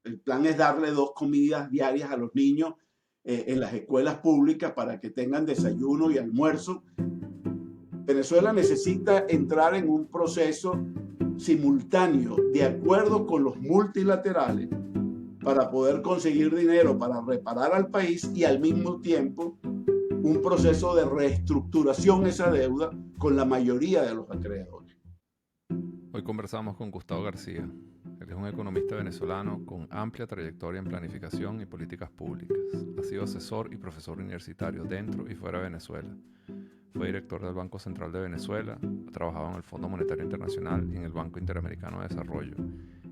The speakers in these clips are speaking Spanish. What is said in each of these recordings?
el plan es darle 2 comidas diarias a los niños en las escuelas públicas para que tengan desayuno y almuerzo. Venezuela necesita entrar en un proceso simultáneo de acuerdo con los multilaterales para poder conseguir dinero para reparar al país y al mismo tiempo un proceso de reestructuración de esa deuda con la mayoría de los acreedores. Hoy conversamos con Gustavo García. Él es un economista venezolano con amplia trayectoria en planificación y políticas públicas. Ha sido asesor y profesor universitario dentro y fuera de Venezuela. Fue director del Banco Central de Venezuela, ha trabajado en el Fondo Monetario Internacional y en el Banco Interamericano de Desarrollo,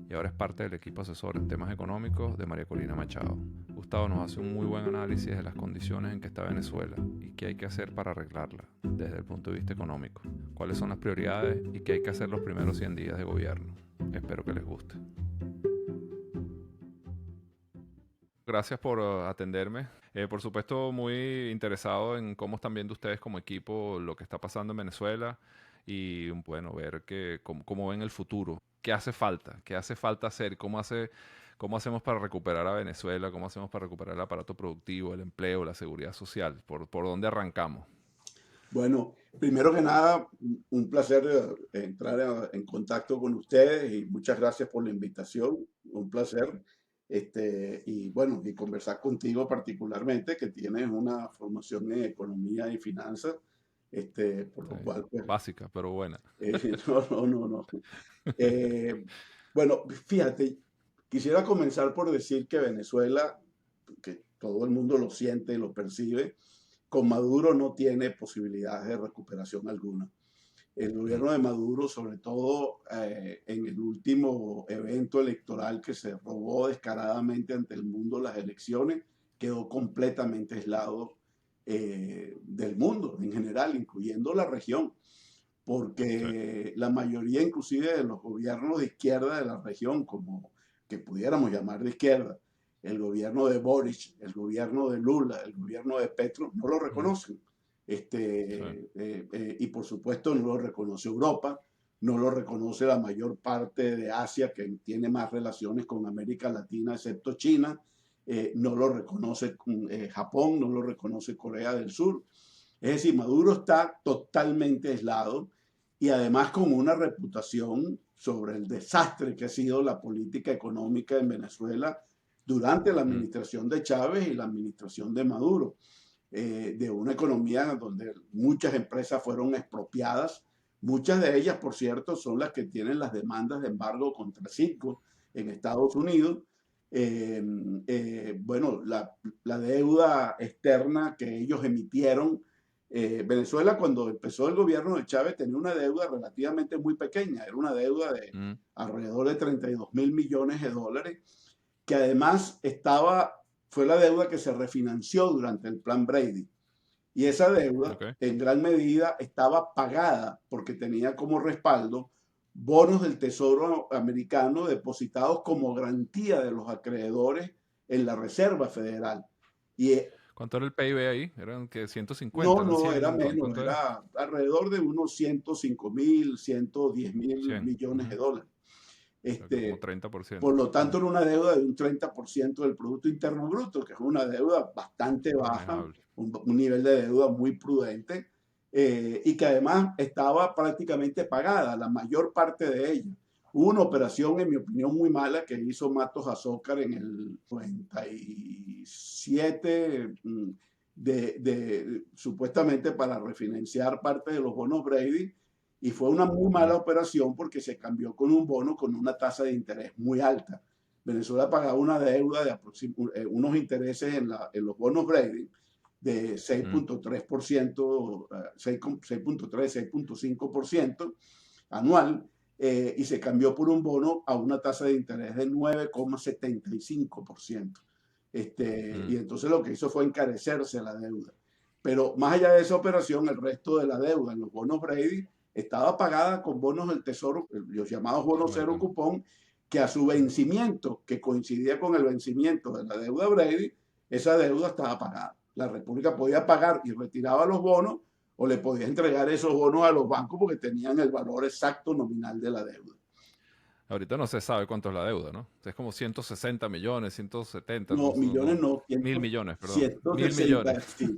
y ahora es parte del equipo asesor en temas económicos de María Corina Machado. Gustavo nos hace un muy buen análisis de las condiciones en que está Venezuela y qué hay que hacer para arreglarla desde el punto de vista económico, cuáles son las prioridades y qué hay que hacer los primeros 100 días de gobierno. Espero que les guste. Gracias por atenderme. Por supuesto, muy interesado en cómo están viendo ustedes como equipo lo que está pasando en Venezuela y bueno, ver cómo ven el futuro. ¿Qué hace falta hacer? ¿Cómo hacemos para recuperar a Venezuela? ¿Cómo hacemos para recuperar el aparato productivo, el empleo, la seguridad social? ¿Por dónde arrancamos? Bueno, primero que nada, un placer entrar en contacto con ustedes y muchas gracias por la invitación. Un placer. Y bueno, y conversar contigo particularmente, que tienes una formación en economía y finanzas, por Sí, lo cual, pues, básica, pero buena. no, no, no, no. Eh, bueno, fíjate, quisiera comenzar por decir que Venezuela, que todo el mundo lo siente y lo percibe, con Maduro no tiene posibilidades de recuperación alguna. El Mm, gobierno de Maduro, sobre todo en el último evento electoral que se robó descaradamente ante el mundo las elecciones, quedó completamente aislado del mundo en general, incluyendo la región, sí. porque la mayoría inclusive de los gobiernos de izquierda de la región, como que pudiéramos llamar de izquierda, el gobierno de Boric, el gobierno de Lula, el gobierno de Petro, no lo Mm, reconocen. sí. Y por supuesto no lo reconoce Europa, no lo reconoce la mayor parte de Asia, que tiene más relaciones con América Latina, excepto China, no lo reconoce Japón, no lo reconoce Corea del Sur. Es decir, Maduro está totalmente aislado y además con una reputación sobre el desastre que ha sido la política económica en Venezuela durante la Mm, administración de Chávez y la administración de Maduro, de una economía donde muchas empresas fueron expropiadas. Muchas de ellas, por cierto, son las que tienen las demandas de embargo contra Citgo en Estados Unidos. Bueno, la deuda externa que ellos emitieron, Venezuela cuando empezó el gobierno de Chávez tenía una deuda relativamente muy pequeña, era una deuda de mm, alrededor de 32.000 millones de dólares, que además fue la deuda que se refinanció durante el plan Brady. Y esa deuda ok. en gran medida estaba pagada porque tenía como respaldo bonos del Tesoro americano depositados como garantía de los acreedores en la Reserva Federal. Y ¿Cuánto era el PIB ahí? ¿Eran que 150? no, ¿Eran no, era 100? menos, ¿Cuánto era? era alrededor de unos 105.000, 110.000 100. millones de Ujú. dólares. O sea, que como Este, por 30%. lo Mm, tanto, era una deuda de un 30% del Producto Interno Bruto, que es una deuda bastante baja, manejable. un nivel de deuda muy prudente, y que además estaba prácticamente pagada, la mayor parte de ella. Hubo una operación, en mi opinión, muy mala que hizo Matos Azócar en el 97, supuestamente para refinanciar parte de los bonos Brady, y fue una muy Mm, mala operación porque se cambió con un bono con una tasa de interés muy alta. Venezuela pagaba una deuda de unos intereses en los bonos Brady de mm, 6.3%, 6.3, 6.5% anual, y se cambió por un bono a una tasa de interés de 9,75%. Y mm, entonces lo que hizo fue encarecerse la deuda. Pero más allá de esa operación, el resto de la deuda en los bonos Brady estaba pagada con bonos del Tesoro, los llamados bonos cero americano. cupón, que a su Mm. vencimiento, que coincidía con el vencimiento de la deuda Brady, esa deuda estaba pagada. La República podía pagar y retiraba los bonos o le podía entregar esos bonos a los bancos porque tenían el valor exacto nominal de la deuda. Ahorita no se sabe cuánto es la deuda, ¿no? Es como 160 millones, 170, No, millones no, 1000 millones, perdón. 160, 1000 millones. sí.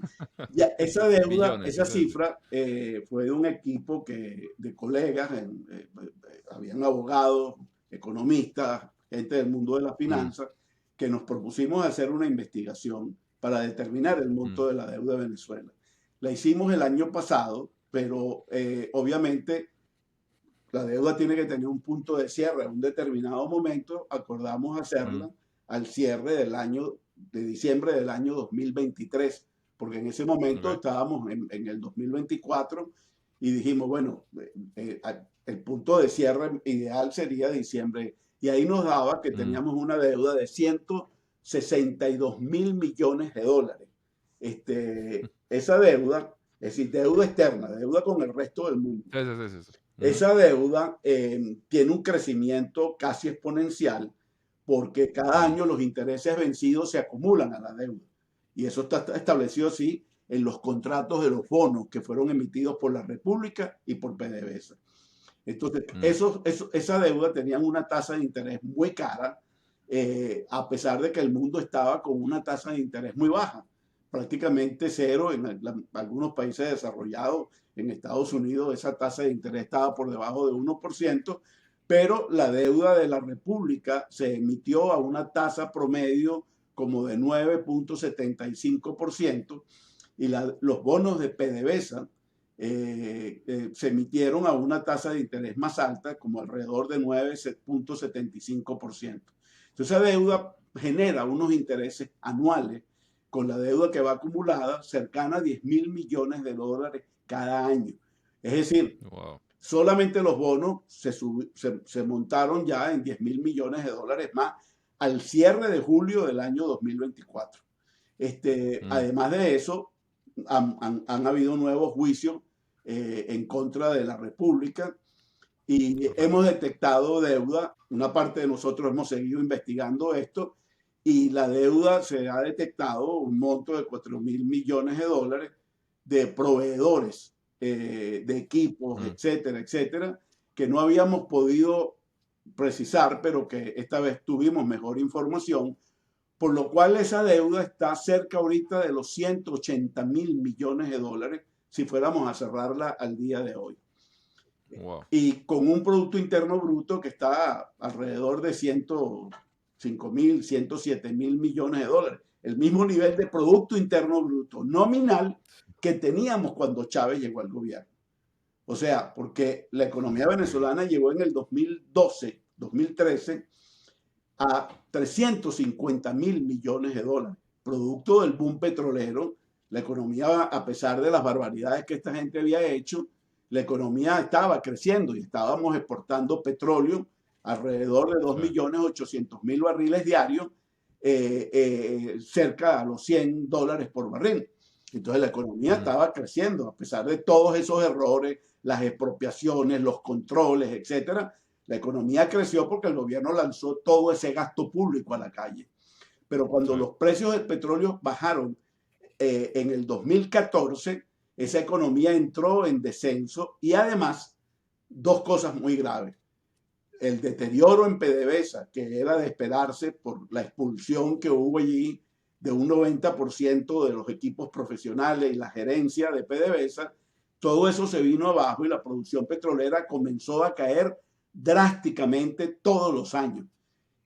Ya, esa deuda, Millones, esa quise decir. cifra fue de un equipo de colegas, habían abogados, economistas, gente del mundo de las Mm, finanzas, que nos propusimos hacer una investigación para determinar el monto mm, de la deuda de Venezuela. La hicimos el año pasado, pero obviamente la deuda tiene que tener un punto de cierre. A un determinado momento acordamos mm, hacerla al cierre del año de diciembre del año 2023, porque en ese momento ok. estábamos en el 2024 y dijimos, bueno, el punto de cierre ideal sería diciembre. Y ahí nos daba que Mm, teníamos una deuda de 162.000 millones de dólares. Esa deuda, es decir, deuda externa, deuda con el resto del mundo. sí, sí, sí, sí, sí. Ujú, Esa deuda tiene un crecimiento casi exponencial porque cada mm, año los intereses vencidos se acumulan a la deuda. Y eso está establecido así en los contratos de los bonos que fueron emitidos por la República y por PDVSA. Entonces, mm, esa deuda tenía una tasa de interés muy cara, a pesar de que el mundo estaba con una tasa de interés muy baja, prácticamente cero en algunos países desarrollados. En Estados Unidos esa tasa de interés estaba por debajo de 1%, pero la deuda de la República se emitió a una tasa promedio como de 9.75% y los bonos de PDVSA se emitieron a una tasa de interés más alta, como alrededor de 9.75%. Entonces, esa deuda genera unos intereses anuales con la deuda que va acumulada cercana a 10.000 millones de dólares cada año. Es decir, wow. solamente los bonos se montaron ya en 10.000 millones de dólares más al cierre de julio del año 2024. Mm, Además de eso, han habido nuevos juicios en contra de la República y correcto. hemos detectado deuda. Una parte de nosotros hemos seguido investigando esto y la deuda se ha detectado un monto de 4.000 millones de dólares de proveedores de equipos, Mm, etcétera, etcétera, que no habíamos podido precisar, pero que esta vez tuvimos mejor información, por lo cual esa deuda está cerca ahorita de los 180.000 millones de dólares si fuéramos a cerrarla al día de hoy. wow. Y con un Producto Interno Bruto que está alrededor de 105.000, 107.000 millones de dólares. El mismo nivel de Producto Interno Bruto nominal que teníamos cuando Chávez llegó al gobierno. O sea, porque la economía Increíble. venezolana llegó en el 2012, 2013 a 350.000 millones de dólares, producto del boom petrolero. La economía, a pesar de las barbaridades que esta gente había hecho, la economía estaba creciendo y estábamos exportando petróleo alrededor de Sí. 2.800.000 barriles diarios, cerca a los $100 por barril. Entonces la economía Mm, estaba creciendo, a pesar de todos esos errores, las expropiaciones, los controles, etcétera. La economía creció porque el gobierno lanzó todo ese gasto público a la calle. Pero cuando sí. los precios del petróleo bajaron en el 2014, esa economía entró en descenso y además dos cosas muy graves. El deterioro en PDVSA, que era de esperarse por la expulsión que hubo allí de un 90% de los equipos profesionales y la gerencia de PDVSA, todo eso se vino abajo y la producción petrolera comenzó a caer drásticamente todos los años.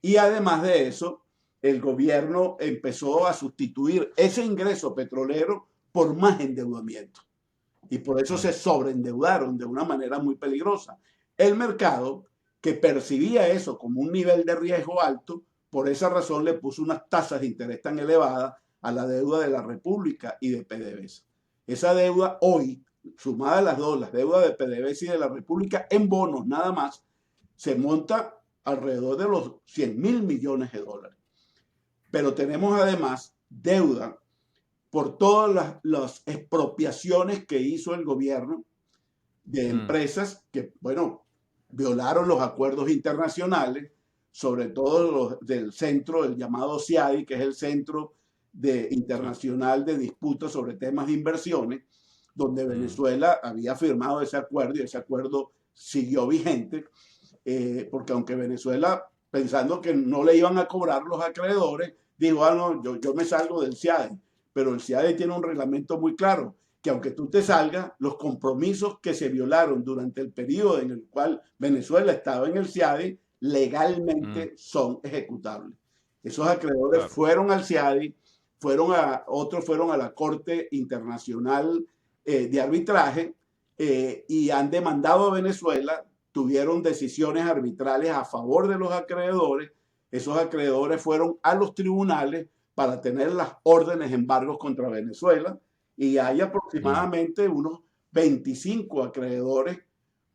Y además de eso, el gobierno empezó a sustituir ese ingreso petrolero por más endeudamiento. Y por eso Mm, se sobreendeudaron de una manera muy peligrosa. El mercado, que percibía eso como un nivel de riesgo alto, por esa razón le puso unas tasas de interés tan elevadas a la deuda de la República y de PDVSA. Esa deuda hoy, sumada a las dos, las deudas de PDVSA y de la República en bonos nada más, se monta alrededor de los 100.000 millones de dólares. Pero tenemos además deuda por todas las expropiaciones que hizo el gobierno de mm, empresas que, bueno, violaron los acuerdos internacionales, sobre todo los del centro, el llamado CIADI, que es el Centro sí. Internacional de Disputas sobre Temas de Inversiones, donde Mm, Venezuela había firmado ese acuerdo y ese acuerdo siguió vigente. porque aunque Venezuela, pensando que no le iban a cobrar los acreedores, dijo, no, yo me salgo del CIADE, pero el CIADE tiene un reglamento muy claro, que aunque tú te salgas, los compromisos que se violaron durante el periodo en el cual Venezuela estaba en el CIADE, legalmente son ejecutables. Esos acreedores Claro. fueron al CIADE, otros fueron a la Corte Internacional de Arbitraje y han demandado a Venezuela, tuvieron decisiones arbitrales a favor de los acreedores. Esos acreedores fueron a los tribunales para tener las órdenes de embargos contra Venezuela y hay aproximadamente unos 25 acreedores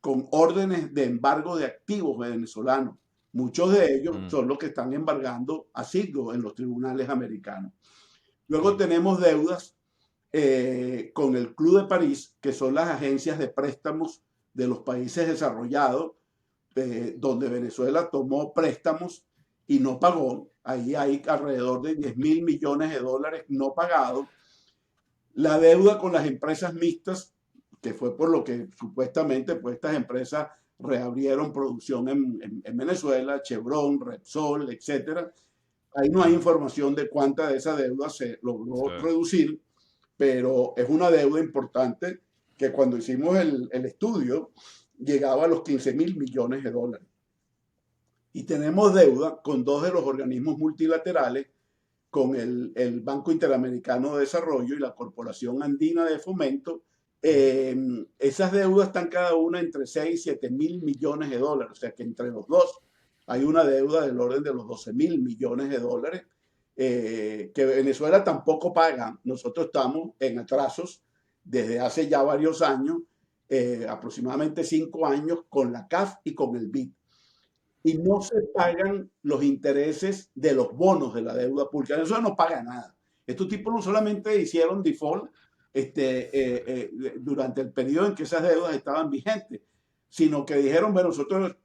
con órdenes de embargo de activos venezolanos. Muchos de ellos son los que están embargando a Citgo en los tribunales americanos. Luego tenemos deudas con el Club de París, que son las agencias de préstamos de los países desarrollados, donde Venezuela tomó préstamos y no pagó. Ahí hay alrededor de 10.000 millones de dólares no pagados. La deuda con las empresas mixtas, que fue por lo que supuestamente pues, estas empresas reabrieron producción en Venezuela, Chevron, Repsol, etcétera. Ahí no hay información de cuánta de esa deuda se logró reducir, pero es una deuda importante que cuando hicimos el estudio llegaba a los 15.000 millones de dólares. Y tenemos deuda con dos de los organismos multilaterales, con el Banco Interamericano de Desarrollo y la Corporación Andina de Fomento. Esas deudas están cada una entre 6 y 7 mil millones de dólares, o sea que entre los dos hay una deuda del orden de los 12.000 millones de dólares que Venezuela tampoco paga. Nosotros estamos en atrasos desde hace ya varios años, aproximadamente 5 años, con la CAF y con el BID. Y no se pagan los intereses de los bonos de la deuda pública. Venezuela no paga nada. Estos tipos no solamente hicieron default durante el periodo en que esas deudas estaban vigentes, sino que dijeron, bueno, nosotros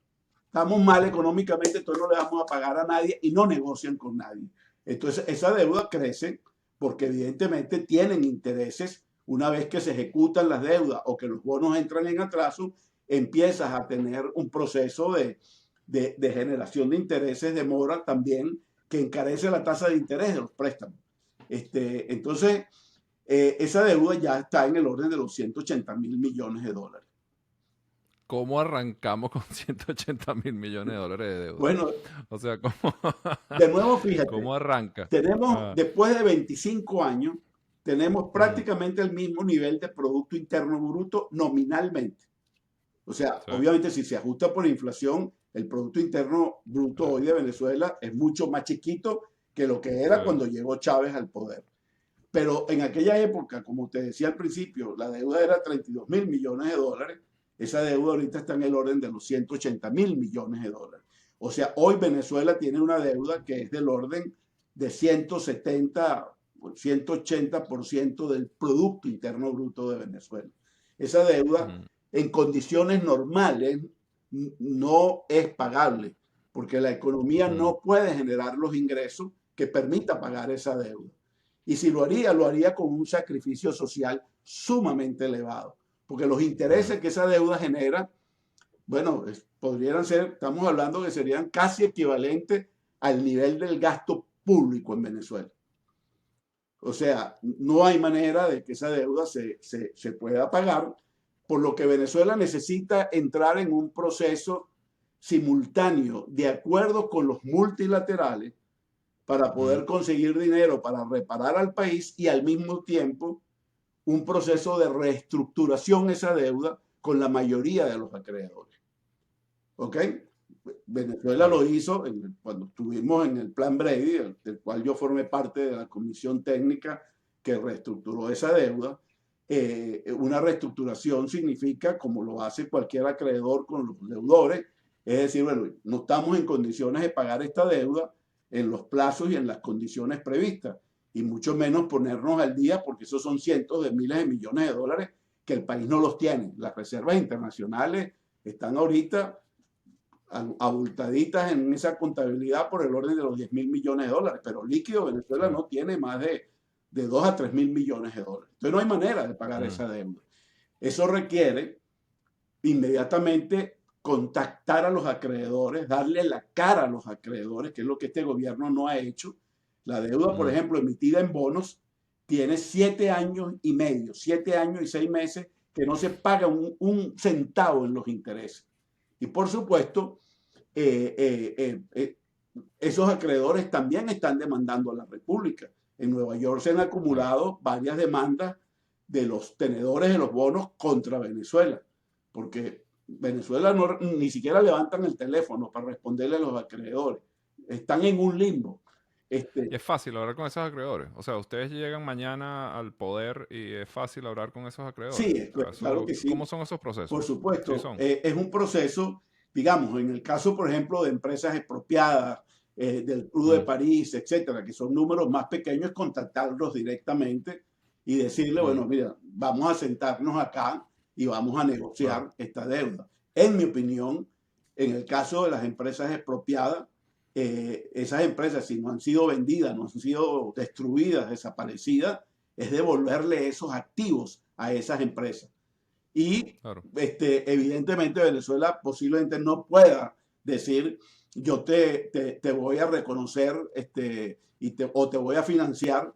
estamos mal económicamente, entonces no le vamos a pagar a nadie y no negocian con nadie. Entonces esa deuda crece porque evidentemente tienen intereses. Una vez que se ejecutan las deudas o que los bonos entran en atraso, empiezas a tener un proceso de generación de intereses de mora también que encarece la tasa de interés de los préstamos. Entonces, esa deuda ya está en el orden de los 180.000 millones de dólares. ¿Cómo arrancamos con 180.000 millones de dólares de deuda? Bueno, o sea, ¿cómo, de nuevo, fíjate, ¿cómo arranca? tenemos, después de 25 años, tenemos prácticamente el mismo nivel de Producto Interno Bruto nominalmente. O sea, obviamente si se ajusta por inflación, el Producto Interno Bruto hoy de Venezuela es mucho más chiquito que lo que era cuando llegó Chávez al poder. Pero en aquella época, como te decía al principio, la deuda era 32.000 millones de dólares. Esa deuda ahorita está en el orden de los 180.000 millones de dólares. O sea, hoy Venezuela tiene una deuda que es del orden de 170, 180% del Producto Interno Bruto de Venezuela. Esa deuda en condiciones normales no es pagable, porque la economía no puede generar los ingresos que permita pagar esa deuda. Y si lo haría con un sacrificio social sumamente elevado, porque los intereses que esa deuda genera, bueno, podrían ser, estamos hablando que serían casi equivalentes al nivel del gasto público en Venezuela. O sea, no hay manera de que esa deuda se pueda pagar, por lo que Venezuela necesita entrar en un proceso simultáneo de acuerdo con los multilaterales para poder conseguir dinero para reparar al país y al mismo tiempo un proceso de reestructuración de esa deuda con la mayoría de los acreedores. ¿Ok? Venezuela lo hizo cuando estuvimos en el Plan Brady, del cual yo formé parte de la comisión técnica que reestructuró esa deuda. Una reestructuración significa, como lo hace cualquier acreedor con los deudores, es decir, bueno, no estamos en condiciones de pagar esta deuda en los plazos y en las condiciones previstas, y mucho menos ponernos al día, porque esos son cientos de miles de millones de dólares que el país no los tiene. Las reservas internacionales están ahorita abultaditas en esa contabilidad por el orden de los 10.000 millones de dólares, pero líquido Venezuela no tiene más de 2 a 3.000 millones de dólares. Entonces no hay manera de pagar esa deuda. Eso requiere inmediatamente contactar a los acreedores, darle la cara a los acreedores, que es lo que este gobierno no ha hecho. La deuda, por ejemplo, emitida en bonos, tiene 7 años y medio, 7 años y 6 meses que no se paga un centavo en los intereses. Y por supuesto, esos acreedores también están demandando a la República. En Nueva York se han acumulado varias demandas de los tenedores de los bonos contra Venezuela, porque Venezuela ni siquiera levantan el teléfono para responderle a los acreedores. Están en un limbo. Y es fácil hablar con esos acreedores. O sea, ustedes llegan mañana al poder y es fácil hablar con esos acreedores. Sí, O sea, claro que ¿cómo sí. son esos Por procesos? Sí supuesto, son. es un proceso, digamos, en el caso, por ejemplo, de empresas expropiadas, del Club de París, etcétera, que son números más pequeños, contactarlos directamente y decirle, bueno, mira, vamos a sentarnos acá y vamos a negociar Claro. esta deuda. En mi opinión, en el caso de las empresas expropiadas, esas empresas, si no han sido vendidas, no han sido destruidas, desaparecidas, es devolverle esos activos a esas empresas. Y Claro. evidentemente Venezuela posiblemente no pueda decir yo te voy a reconocer o te voy a financiar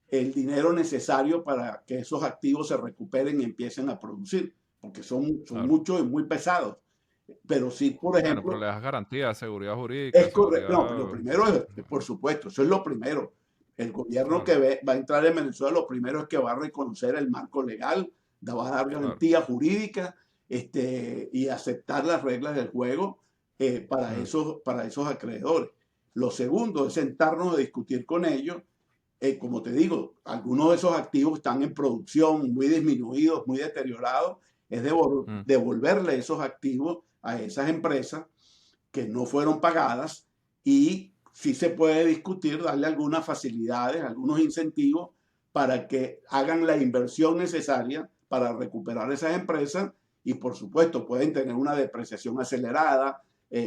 el dinero necesario para que esos activos se recuperen y empiecen a producir, porque son Claro. muchos y muy pesados. Pero sí, por Bueno, pero le ejemplo, das garantía, seguridad jurídica, es correcto. No, lo seguridad. primero es, por supuesto, eso es lo primero. El gobierno Claro, que va a entrar en Venezuela, lo primero es que va a reconocer el marco legal, va a dar claro. garantía jurídica y aceptar las reglas del juego para esos acreedores. Lo segundo es sentarnos a discutir con ellos. Como te digo, algunos de esos activos están en producción, muy disminuidos, muy deteriorados. Es devolverle esos activos a esas empresas que no fueron pagadas y sí se puede discutir, darle algunas facilidades, algunos incentivos para que hagan la inversión necesaria para recuperar esas empresas y por supuesto pueden tener una depreciación acelerada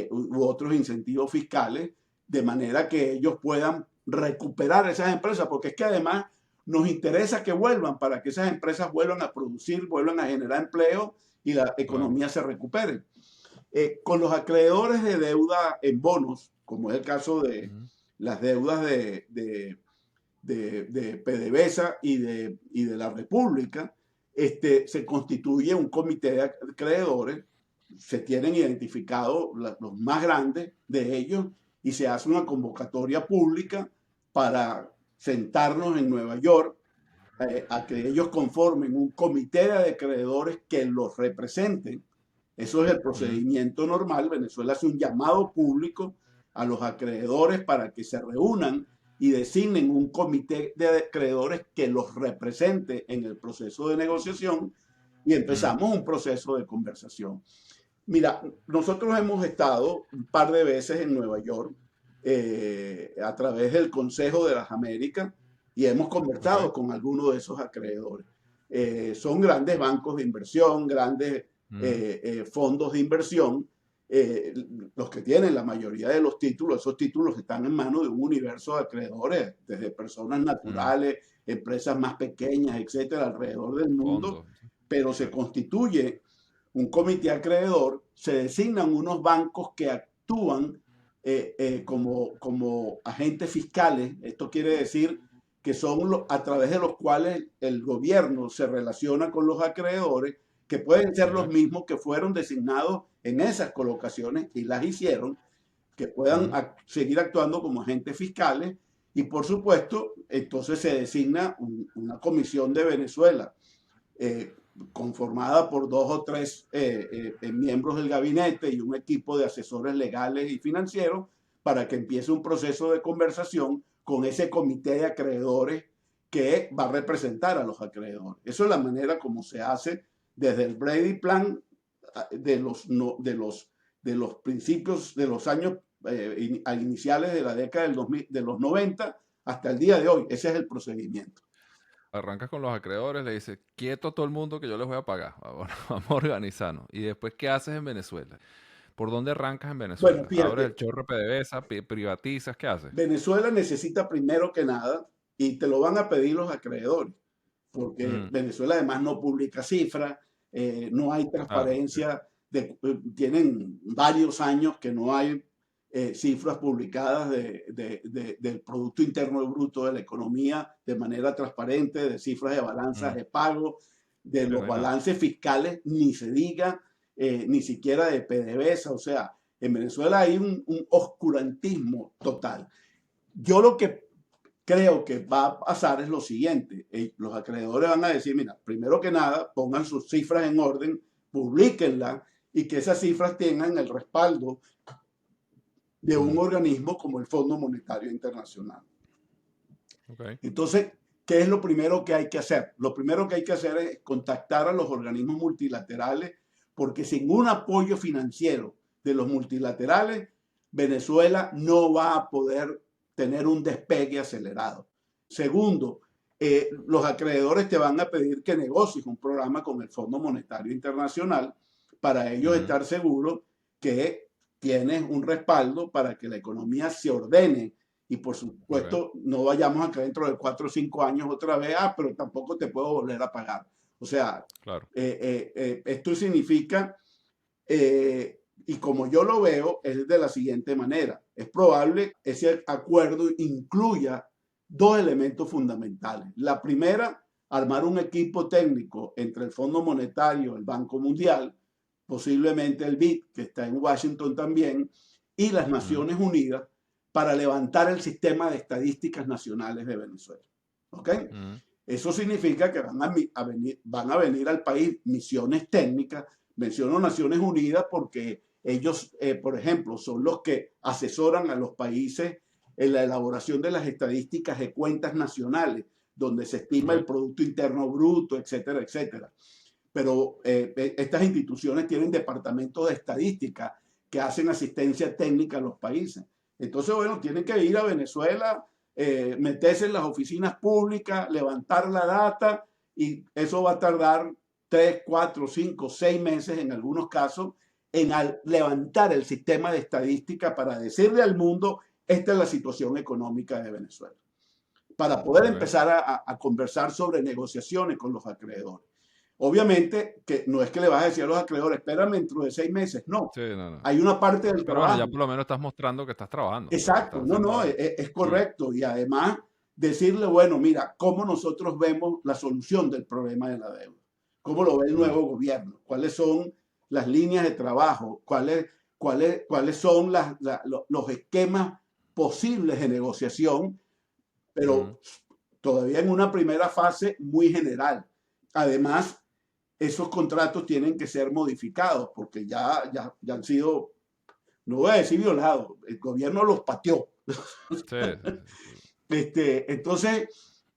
u otros incentivos fiscales de manera que ellos puedan recuperar esas empresas, porque es que además nos interesa que vuelvan para que esas empresas vuelvan a producir, vuelvan a generar empleo y la Claro. economía se recupere. Con los acreedores de deuda en bonos, como es el caso de las deudas de PDVSA y de la República, se constituye un comité de acreedores, se tienen identificados los más grandes de ellos y se hace una convocatoria pública para sentarnos en Nueva York a que ellos conformen un comité de acreedores que los representen. Eso es el procedimiento normal. Venezuela hace un llamado público a los acreedores para que se reúnan y designen un comité de acreedores que los represente en el proceso de negociación y empezamos un proceso de conversación. Mira, nosotros hemos estado un par de veces en Nueva York a través del Consejo de las Américas y hemos conversado Ok. con algunos de esos acreedores. Son grandes bancos de inversión, grandes fondos de inversión, eh, los que tienen la mayoría de los títulos. Esos títulos están en manos de un universo de acreedores, desde personas naturales, empresas más pequeñas, etcétera, alrededor del mundo, Fondos. pero Sí. se constituye un comité acreedor, se designan unos bancos que actúan como agentes fiscales. Esto quiere decir que son a través de los cuales el gobierno se relaciona con los acreedores, que pueden ser los Ok. mismos que fueron designados en esas colocaciones y las hicieron, que puedan seguir actuando como agentes fiscales. Y por supuesto, entonces se designa una comisión de Venezuela eh, conformada por 2 o 3 miembros del gabinete y un equipo de asesores legales y financieros para que empiece un proceso de conversación con ese comité de acreedores que va a representar a los acreedores. Eso es la manera como se hace desde el Brady Plan de los, no, de los principios de los años iniciales de la década del 2000, de los 90 hasta el día de hoy. Ese es el procedimiento. Arrancas con los acreedores, le dices, quieto a todo el mundo que yo les voy a pagar. Vamos a organizarnos. Y después, ¿qué haces en Venezuela? ¿Por dónde arrancas en Bueno, Venezuela? ¿Abres el fíjate, chorro PDVSA? ¿Privatizas? ¿Qué haces? Venezuela necesita primero que nada, y te lo van a pedir los acreedores, porque Mm, Venezuela además no publica cifras, no hay claro, sí. transparencia tienen varios años que no hay cifras publicadas del Producto Interno Bruto de la economía de manera transparente, de cifras de balanzas de pago, de Sí, los no hay nada. balances fiscales, ni se diga, ni siquiera de PDVSA. O sea, en Venezuela hay un oscurantismo total. Yo lo que creo que va a pasar es lo siguiente. Los acreedores van a decir, mira, primero que nada, pongan sus cifras en orden, publíquenlas y que esas cifras tengan el respaldo de un organismo como el Fondo Monetario Internacional. Okay. Entonces, ¿qué es lo primero que hay que hacer? Lo primero que hay que hacer es contactar a los organismos multilaterales, porque sin un apoyo financiero de los multilaterales, Venezuela no va a poder tener un despegue acelerado. Segundo, los acreedores te van a pedir que negocies un programa con el Fondo Monetario Internacional para ellos estar seguros que tienes un respaldo para que la economía se ordene y por supuesto no vayamos a caer dentro de 4 o 5 años otra vez, pero tampoco te puedo volver a pagar. O sea, Claro. Esto significa, y como yo lo veo, es de la siguiente manera. Es probable que ese acuerdo incluya dos elementos fundamentales. La primera, armar un equipo técnico entre el Fondo Monetario, el Banco Mundial, posiblemente el BID, que está en Washington también, y las Naciones Unidas, para levantar el sistema de estadísticas nacionales de Venezuela. ¿Ok? Eso significa que van a venir al país misiones técnicas. Menciono Naciones Unidas porque ellos, por ejemplo, son los que asesoran a los países en la elaboración de las estadísticas de cuentas nacionales, donde se estima el Producto Interno Bruto, etcétera, etcétera. Pero estas instituciones tienen departamentos de estadística que hacen asistencia técnica a los países. Entonces, bueno, tienen que ir a Venezuela, meterse en las oficinas públicas, levantar la data, y eso va a tardar 3, 4, 5, 6 meses en algunos casos en levantar el sistema de estadística para decirle al mundo, esta es la situación económica de Venezuela, para poder empezar a conversar sobre negociaciones con los acreedores. Obviamente que no es que le vas a decir a los acreedores, espérame dentro de 6 meses, no. Sí, no. Hay una parte del Pero trabajo. bueno, ya por lo menos estás mostrando que estás trabajando. Exacto, no, es correcto. Y además decirle, bueno, mira, cómo nosotros vemos la solución del problema de la deuda, cómo lo ve el nuevo gobierno, cuáles son las líneas de trabajo, cuáles son los esquemas posibles de negociación, pero todavía en una primera fase muy general. Además, esos contratos tienen que ser modificados porque ya han sido, no voy a decir violados, el gobierno los pateó. Entonces,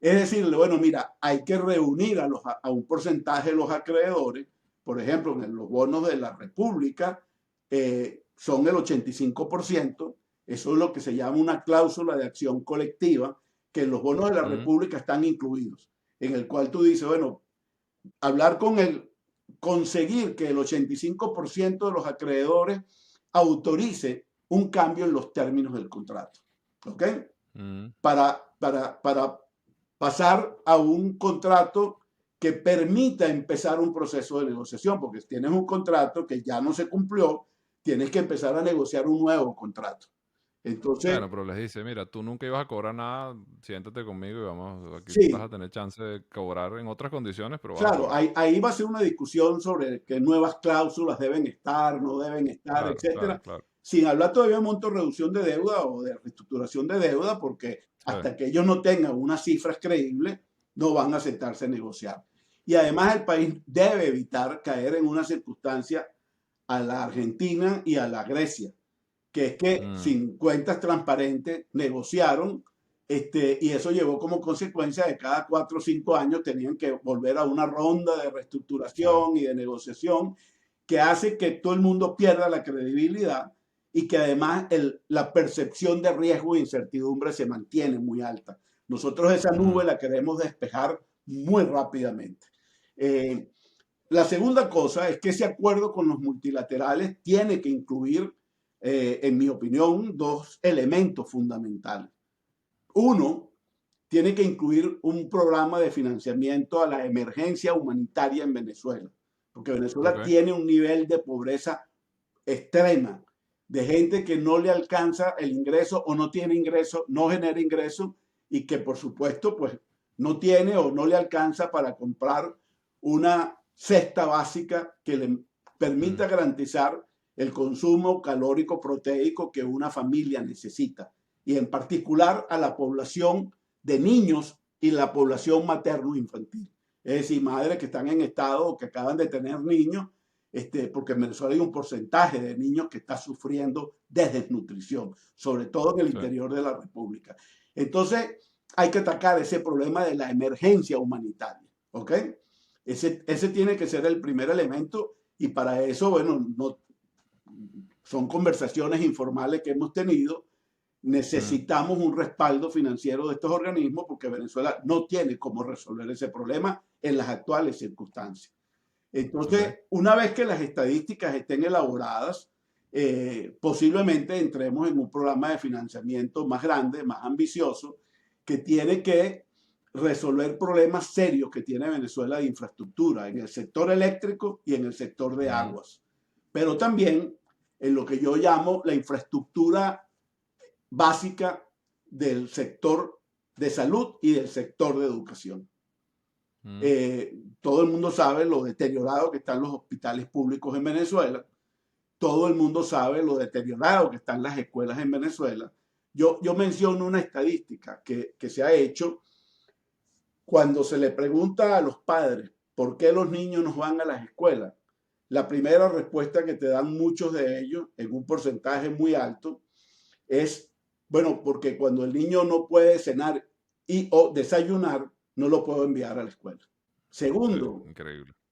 es decirle, bueno, mira, hay que reunir a un porcentaje de los acreedores. Por ejemplo, en los bonos de la República son el 85%. Eso es lo que se llama una cláusula de acción colectiva, que en los bonos de la República están incluidos, en el cual tú dices, bueno, hablar conseguir que el 85% de los acreedores autorice un cambio en los términos del contrato, ¿ok? Para pasar a un contrato que permita empezar un proceso de negociación, porque si tienes un contrato que ya no se cumplió, tienes que empezar a negociar un nuevo contrato. Entonces, bueno, pero les dice, mira, tú nunca ibas a cobrar nada, siéntate conmigo y vamos, aquí sí, vas a tener chance de cobrar en otras condiciones, pero vas a claro, cobrar. ahí va a ser una discusión sobre qué nuevas cláusulas deben estar, no deben estar, etcétera, Claro. sin hablar todavía de monto de reducción de deuda o de reestructuración de deuda, porque hasta que ellos no tengan unas cifras creíbles, no van a aceptarse a negociar. Y además el país debe evitar caer en una circunstancia a la Argentina y a la Grecia, que es que sin cuentas transparentes negociaron, y eso llevó como consecuencia de cada 4 o 5 años tenían que volver a una ronda de reestructuración y de negociación, que hace que todo el mundo pierda la credibilidad y que además la percepción de riesgo e incertidumbre se mantiene muy alta. Nosotros esa nube la queremos despejar muy rápidamente. La segunda cosa es que ese acuerdo con los multilaterales tiene que incluir, en mi opinión, dos elementos fundamentales. Uno, tiene que incluir un programa de financiamiento a la emergencia humanitaria en Venezuela, porque Venezuela tiene un nivel de pobreza extrema, de gente que no le alcanza el ingreso o no tiene ingreso, no genera ingreso y que por supuesto pues no tiene o no le alcanza para comprar una cesta básica que le permita garantizar el consumo calórico proteico que una familia necesita, y en particular a la población de niños y la población materno-infantil. Es decir, madres que están en estado o que acaban de tener niños, porque en Venezuela hay un porcentaje de niños que está sufriendo de desnutrición, sobre todo en el interior de la República. Entonces, hay que atacar ese problema de la emergencia humanitaria, ¿ok? Ese tiene que ser el primer elemento, y para eso, bueno, no, son conversaciones informales que hemos tenido. Necesitamos un respaldo financiero de estos organismos porque Venezuela no tiene cómo resolver ese problema en las actuales circunstancias. Entonces, una vez que las estadísticas estén elaboradas, posiblemente entremos en un programa de financiamiento más grande, más ambicioso, que tiene que resolver problemas serios que tiene Venezuela de infraestructura en el sector eléctrico y en el sector de aguas, pero también en lo que yo llamo la infraestructura básica del sector de salud y del sector de educación. Todo el mundo sabe lo deteriorado que están los hospitales públicos en Venezuela. Todo el mundo sabe lo deteriorado que están las escuelas en Venezuela. Yo menciono una estadística que se ha hecho cuando se le pregunta a los padres por qué los niños no van a las escuelas. La primera respuesta que te dan muchos de ellos, en un porcentaje muy alto, es, bueno, porque cuando el niño no puede cenar o desayunar, no lo puedo enviar a la escuela. Segundo,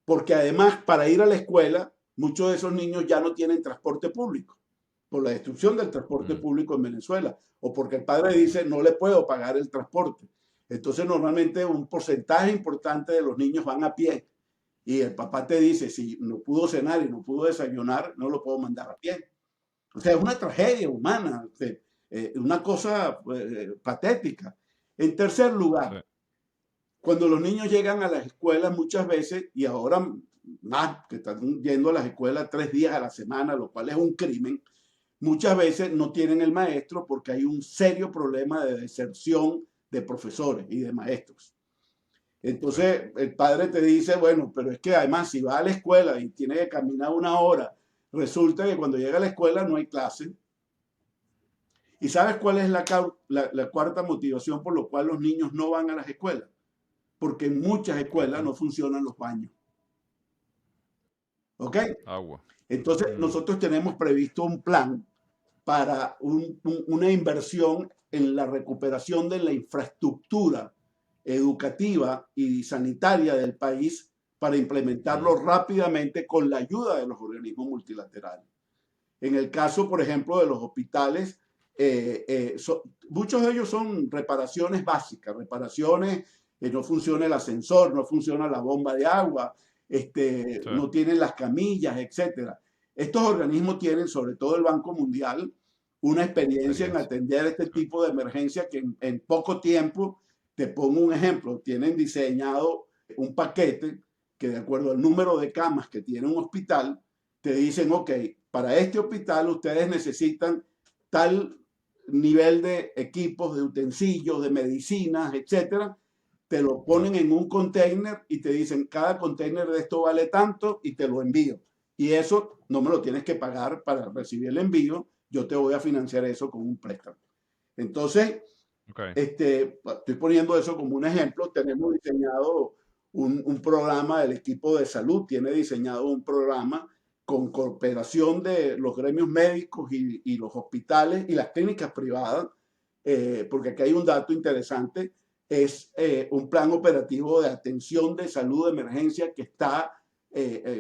porque además para ir a la escuela, muchos de esos niños ya no tienen transporte público por la destrucción del transporte público en Venezuela, o porque el padre dice no le puedo pagar el transporte. Entonces normalmente un porcentaje importante de los niños van a pie, y el papá te dice si no pudo cenar y no pudo desayunar, no lo puedo mandar a pie. O sea, es una tragedia humana, una cosa patética. En tercer lugar, cuando los niños llegan a las escuelas muchas veces, y ahora más que están yendo a las escuelas 3 días a la semana, lo cual es un crimen, muchas veces no tienen el maestro porque hay un serio problema de deserción de profesores y de maestros. Entonces el padre te dice, bueno, pero es que además si va a la escuela y tiene que caminar 1 hora, resulta que cuando llega a la escuela no hay clase. ¿Y sabes cuál es la cuarta motivación por la cual los niños no van a las escuelas? Porque en muchas escuelas no funcionan los baños. ¿Ok? Agua. Entonces nosotros tenemos previsto un plan para una inversión en la recuperación de la infraestructura educativa y sanitaria del país para implementarlo rápidamente con la ayuda de los organismos multilaterales. En el caso, por ejemplo, de los hospitales, muchos de ellos son reparaciones básicas, reparaciones, no funciona el ascensor, no funciona la bomba de agua, no tienen las camillas, etc. Estos organismos tienen, sobre todo el Banco Mundial, una experiencia en atender este tipo de emergencia que en poco tiempo, te pongo un ejemplo, tienen diseñado un paquete que de acuerdo al número de camas que tiene un hospital, te dicen, ok, para este hospital ustedes necesitan tal nivel de equipos, de utensilios, de medicinas, etcétera. Te lo ponen en un container y te dicen, cada container de esto vale tanto y te lo envío. Y eso no me lo tienes que pagar para recibir el envío, yo te voy a financiar eso con un préstamo. Entonces, estoy poniendo eso como un ejemplo. Tenemos diseñado un programa, el equipo de salud tiene diseñado un programa con cooperación de los gremios médicos y los hospitales y las clínicas privadas, porque aquí hay un dato interesante, es un plan operativo de atención de salud de emergencia que está,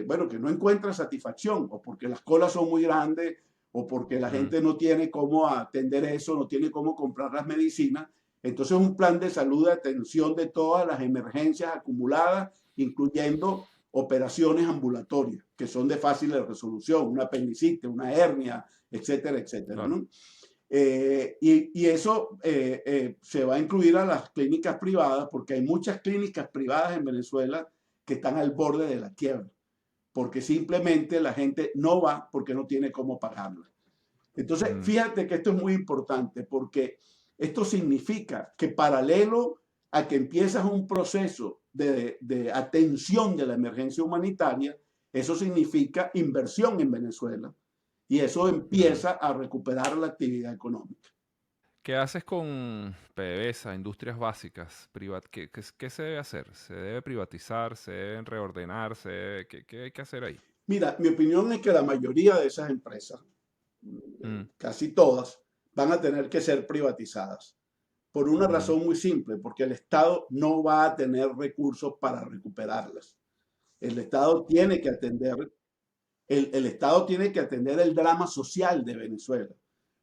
bueno, que no encuentra satisfacción, o porque las colas son muy grandes, o porque la gente no tiene cómo atender eso, no tiene cómo comprar las medicinas. Entonces un plan de salud de atención de todas las emergencias acumuladas, incluyendo operaciones ambulatorias, que son de fácil resolución, una apendicitis, una hernia, etcétera, etcétera, ¿no? Y eso se va a incluir a las clínicas privadas, porque hay muchas clínicas privadas en Venezuela que están al borde de la quiebra. porque simplemente la gente no va porque no tiene cómo pagarla. Entonces, fíjate que esto es muy importante porque esto significa que paralelo a que empiezas un proceso de atención de la emergencia humanitaria, eso significa inversión en Venezuela y eso empieza a recuperar la actividad económica. ¿Qué haces con PDVSA, industrias básicas? ¿Qué se debe hacer? ¿Se debe privatizar? ¿Se deben reordenar? ¿Qué hay que hacer ahí? Mira, mi opinión es que la mayoría de esas empresas, Mm, casi todas, van a tener que ser privatizadas por una ujú, razón muy simple, porque el Estado no va a tener recursos para recuperarlas. El Estado tiene que atender, el Estado tiene que atender el drama social de Venezuela,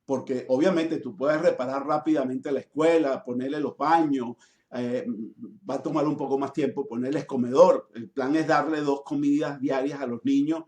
porque obviamente tú puedes reparar rápidamente la escuela, ponerle los baños, va a tomar un poco más tiempo ponerles comedor. El plan es darle 2 comidas diarias a los niños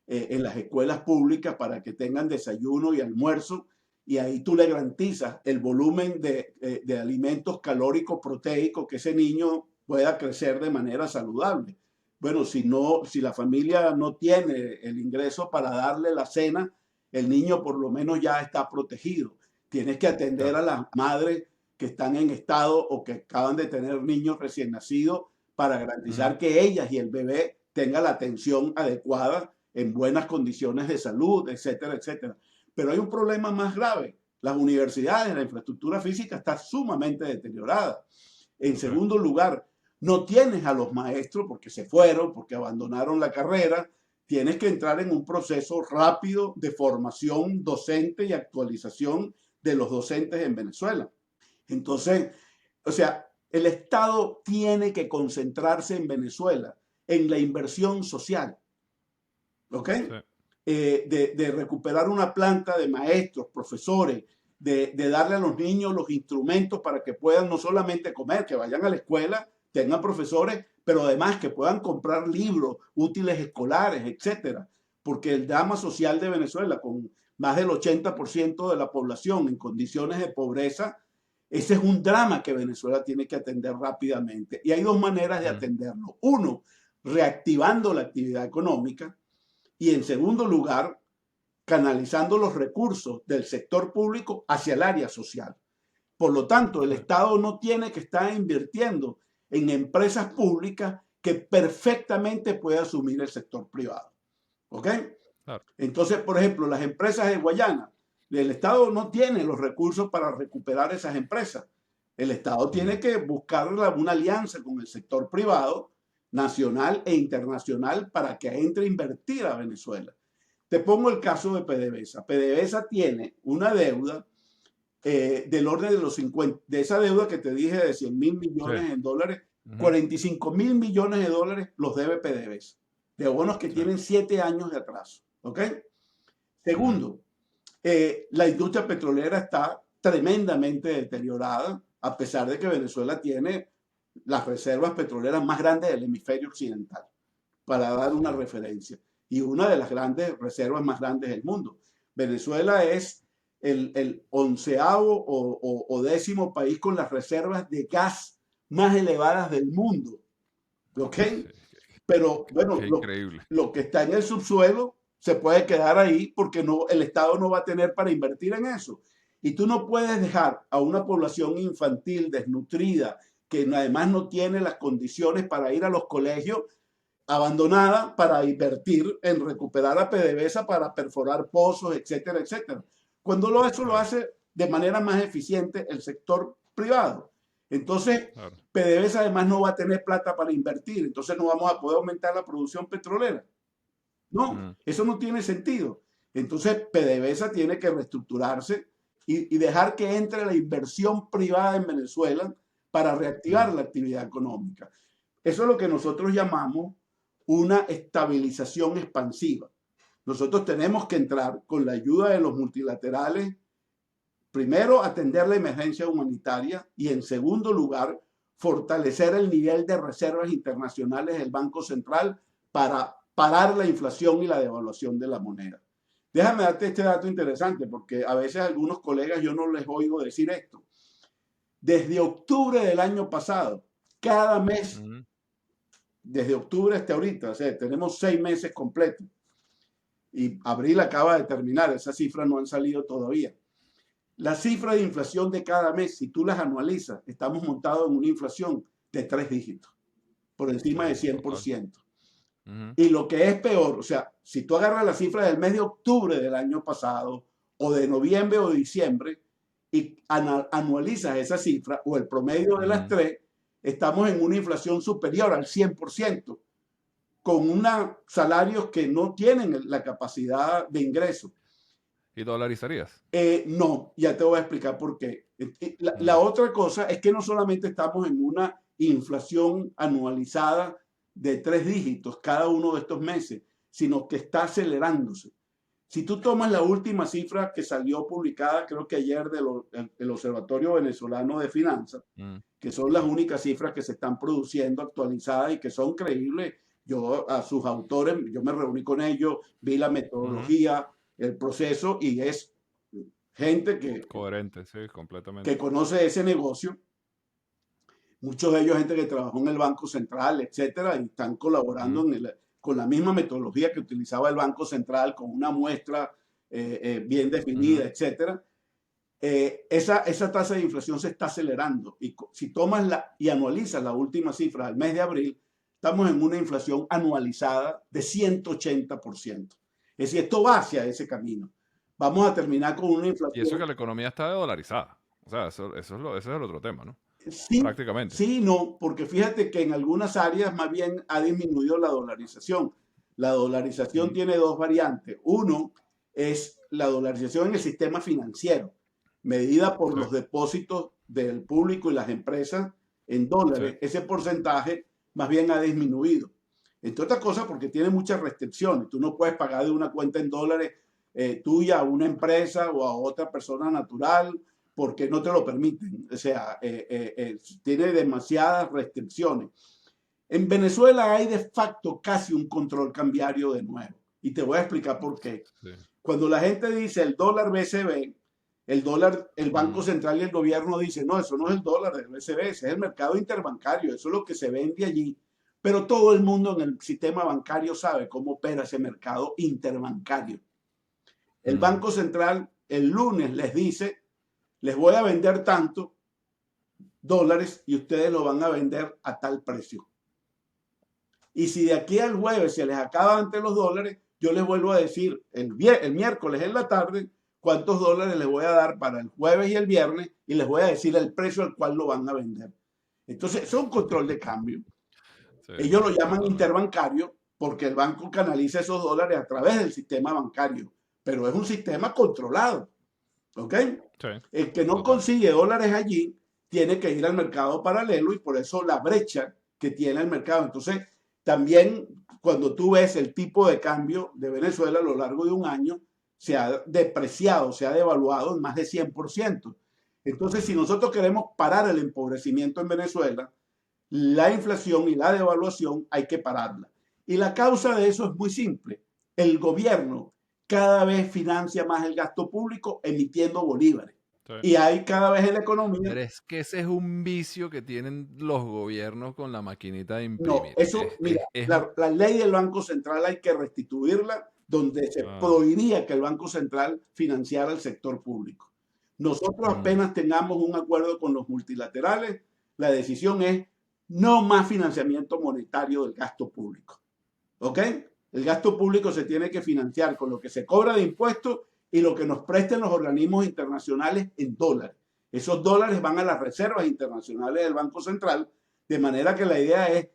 en las escuelas públicas para que tengan desayuno y almuerzo, y ahí tú le garantizas el volumen de alimentos calóricos, proteicos, que ese niño pueda crecer de manera saludable. Bueno, si la familia no tiene el ingreso para darle la cena, el niño por lo menos ya está protegido. Tienes que atender claro. a las madres que están en estado o que acaban de tener niños recién nacidos para Ujú, garantizar que ellas y el bebé tengan la atención adecuada en buenas condiciones de salud, etcétera, etcétera. Pero hay un problema más grave. Las universidades, la infraestructura física está sumamente deteriorada. En sí, segundo lugar, no tienes a los maestros porque se fueron, porque abandonaron la carrera. Tienes que entrar en un proceso rápido de formación docente y actualización de los docentes en Venezuela. Entonces, o sea, el Estado tiene que concentrarse en Venezuela en la inversión social, ¿ok? sí. De recuperar una planta de maestros, profesores, de darle a los niños los instrumentos para que puedan no solamente comer, que vayan a la escuela, tengan profesores, pero además que puedan comprar libros, útiles escolares, etcétera. Porque el drama social de Venezuela, con más del 80% de la población en condiciones de pobreza, ese es un drama que Venezuela tiene que atender rápidamente. Y hay dos maneras de Mm, atenderlo. Uno, reactivando la actividad económica, y en segundo lugar, canalizando los recursos del sector público hacia el área social. Por lo tanto, el sí, Estado no tiene que estar invirtiendo en empresas públicas que perfectamente puede asumir el sector privado. ¿Ok? claro. Entonces, por ejemplo, las empresas de Guayana, el Estado no tiene los recursos para recuperar esas empresas. El Estado tiene Mm, que buscar una alianza con el sector privado, nacional e internacional, para que entre a invertir a Venezuela. Te pongo el caso de PDVSA. PDVSA tiene una deuda del orden de los 50, de esa deuda que te dije de 100 mil sí. millones en dólares, Ujú, 45 mil millones de dólares los debe PDVSA, de bonos que sí. tienen 7 años de atraso. ¿Ok? Ujú, Segundo, la industria petrolera está tremendamente deteriorada, a pesar de que Venezuela tiene las reservas petroleras más grandes del hemisferio occidental, para dar una sí. referencia, y una de las grandes reservas más grandes del mundo. Venezuela es el onceavo o décimo país con las reservas de gas más elevadas del mundo. ¿Ok? Sí, Pero bueno, qué increíble. lo que está en el subsuelo se puede quedar ahí porque no, el Estado no va a tener para invertir en eso. Y tú no puedes dejar a una población infantil desnutrida, que además no tiene las condiciones para ir a los colegios, abandonada para invertir en recuperar a PDVSA para perforar pozos, etcétera, etcétera. Cuando eso lo Claro, hace de manera más eficiente el sector privado. Entonces, claro. PDVSA además no va a tener plata para invertir, entonces no vamos a poder aumentar la producción petrolera. No, Mm, eso no tiene sentido. Entonces, PDVSA tiene que reestructurarse y dejar que entre la inversión privada en Venezuela para reactivar mm, la actividad económica. Eso es lo que nosotros llamamos una estabilización expansiva. Nosotros tenemos que entrar con la ayuda de los multilaterales, primero atender la emergencia humanitaria y en segundo lugar fortalecer el nivel de reservas internacionales del Banco Central para parar la inflación y la devaluación de la moneda. Déjame darte este dato interesante porque a veces a algunos colegas yo no les oigo decir esto. Desde octubre del año pasado, cada mes mm, desde octubre hasta ahorita, o sea, tenemos 6 meses completos. Y abril acaba de terminar, esas cifras no han salido todavía. La cifra de inflación de cada mes, si tú las anualizas, estamos montados en una inflación de 3 dígitos, por encima de Sí, total. 100%. Ujú, Y lo que es peor, o sea, si tú agarras la cifra del mes de octubre del año pasado, o de noviembre o de diciembre, y anualizas esa cifra, o el promedio de las ujú. tres, estamos en una inflación superior al 100%, con salarios que no tienen la capacidad de ingreso. ¿Y dolarizarías? No, ya te voy a explicar por qué. La Mm, otra cosa es que no solamente estamos en una inflación anualizada de 3 dígitos cada uno de estos meses, sino que está acelerándose. Si tú tomas la última cifra que salió publicada, creo que ayer del Observatorio Venezolano de Finanzas, mm, que son las únicas cifras que se están produciendo actualizadas y que son creíbles. Yo a sus autores, yo me reuní con ellos, vi la ujú. metodología, el proceso y es gente Coherente, sí, que completamente. conoce ese negocio, muchos de ellos gente que trabajó en el Banco Central, etcétera, y están colaborando Mm, con la misma metodología que utilizaba el Banco Central, con una muestra bien definida, ujú. etcétera. Esa tasa de inflación se está acelerando y si tomas y anualizas la última cifra del mes de abril, estamos en una inflación anualizada de 180%. Es decir, esto va hacia ese camino. Vamos a terminar con una Y eso inflación. que la economía está dolarizada. O sea, ese es el otro tema, ¿no? Sí, Prácticamente. sí, no, porque fíjate que en algunas áreas más bien ha disminuido la dolarización. La dolarización Mm, tiene dos variantes. Uno es la dolarización en el sistema financiero, medida por sí, los depósitos del público y las empresas en sí. dólares. Ese porcentaje más bien ha disminuido. Entre otras cosas porque tiene muchas restricciones. Tú no puedes pagar de una cuenta en dólares tuya a una empresa o a otra persona natural porque no te lo permiten. O sea, tiene demasiadas restricciones. En Venezuela hay de facto casi un control cambiario de nuevo. Y te voy a explicar por qué. Sí. Cuando la gente dice el dólar BCB, el dólar, el Banco Ujú, Central y el gobierno dicen, no, eso no es el dólar del BCB, ese es el mercado interbancario, eso es lo que se vende allí. Pero todo el mundo en el sistema bancario sabe cómo opera ese mercado interbancario. El mm. Banco Central el lunes les dice, les voy a vender tanto dólares y ustedes lo van a vender a tal precio. Y si de aquí al jueves se les acaba antes los dólares, yo les vuelvo a decir el miércoles en la tarde cuántos dólares les voy a dar para el jueves y el viernes y les voy a decir el precio al cual lo van a vender. Entonces, es un control de cambio. Sí, Ellos lo llaman totalmente. interbancario porque el banco canaliza esos dólares a través del sistema bancario, pero es un sistema controlado. ¿Ok? Sí, El que no total. consigue dólares allí tiene que ir al mercado paralelo y por eso la brecha que tiene el mercado. Entonces, también cuando tú ves el tipo de cambio de Venezuela a lo largo de un año, se ha depreciado, se ha devaluado en más de 100%. Entonces, si Ujú. nosotros queremos parar el empobrecimiento en Venezuela, la inflación y la devaluación hay que pararla. Y la causa de eso es muy simple. El gobierno cada vez financia más el gasto público emitiendo bolívares. Sí. Y hay cada vez en la economía. Pero es que ese es un vicio que tienen los gobiernos con la maquinita de No, imprimir. eso, mira, la ley del Banco Central hay que restituirla donde se Ah, prohibía que el Banco Central financiara el sector público. Nosotros mm, apenas tengamos un acuerdo con los multilaterales, la decisión es no más financiamiento monetario del gasto público. ¿Ok? El gasto público se tiene que financiar con lo que se cobra de impuestos y lo que nos presten los organismos internacionales en dólares. Esos dólares van a las reservas internacionales del Banco Central, de manera que la idea es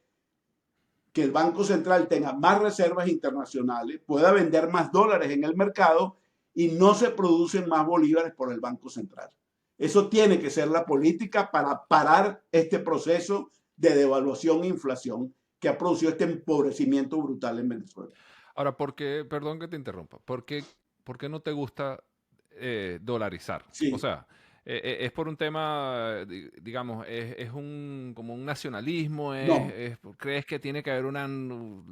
que el Banco Central tenga más reservas internacionales, pueda vender más dólares en el mercado y no se producen más bolívares por el Banco Central. Eso tiene que ser la política para parar este proceso de devaluación e inflación que ha producido este empobrecimiento brutal en Venezuela. ahora, ¿por qué, perdón que te interrumpa, por qué no te gusta dolarizar? O Sí, sea, es por un tema, digamos, es un, como un nacionalismo, no, ¿crees que tiene que haber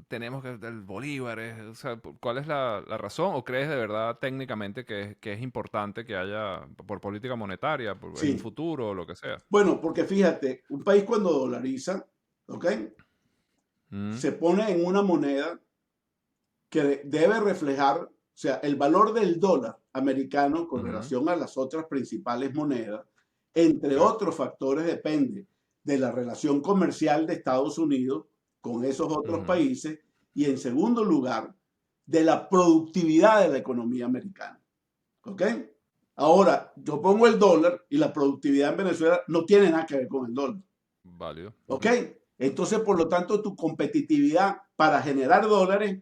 tenemos que, el Bolívar, o sea, ¿cuál es la razón? ¿O crees de verdad técnicamente que es importante que haya, por política monetaria, en un sí. futuro o lo que sea? Bueno, porque fíjate, un país cuando dolariza, ¿ok? se pone en una moneda que debe reflejar, o sea, el valor del dólar americano con relación a las otras principales monedas, entre otros factores, depende de la relación comercial de Estados Unidos con esos otros países y, en segundo lugar, de la productividad de la economía americana. ¿Ok? Ahora, yo pongo el dólar y la productividad en Venezuela no tiene nada que ver con el dólar. Válido. ¿Ok? Entonces, por lo tanto, tu competitividad para generar dólares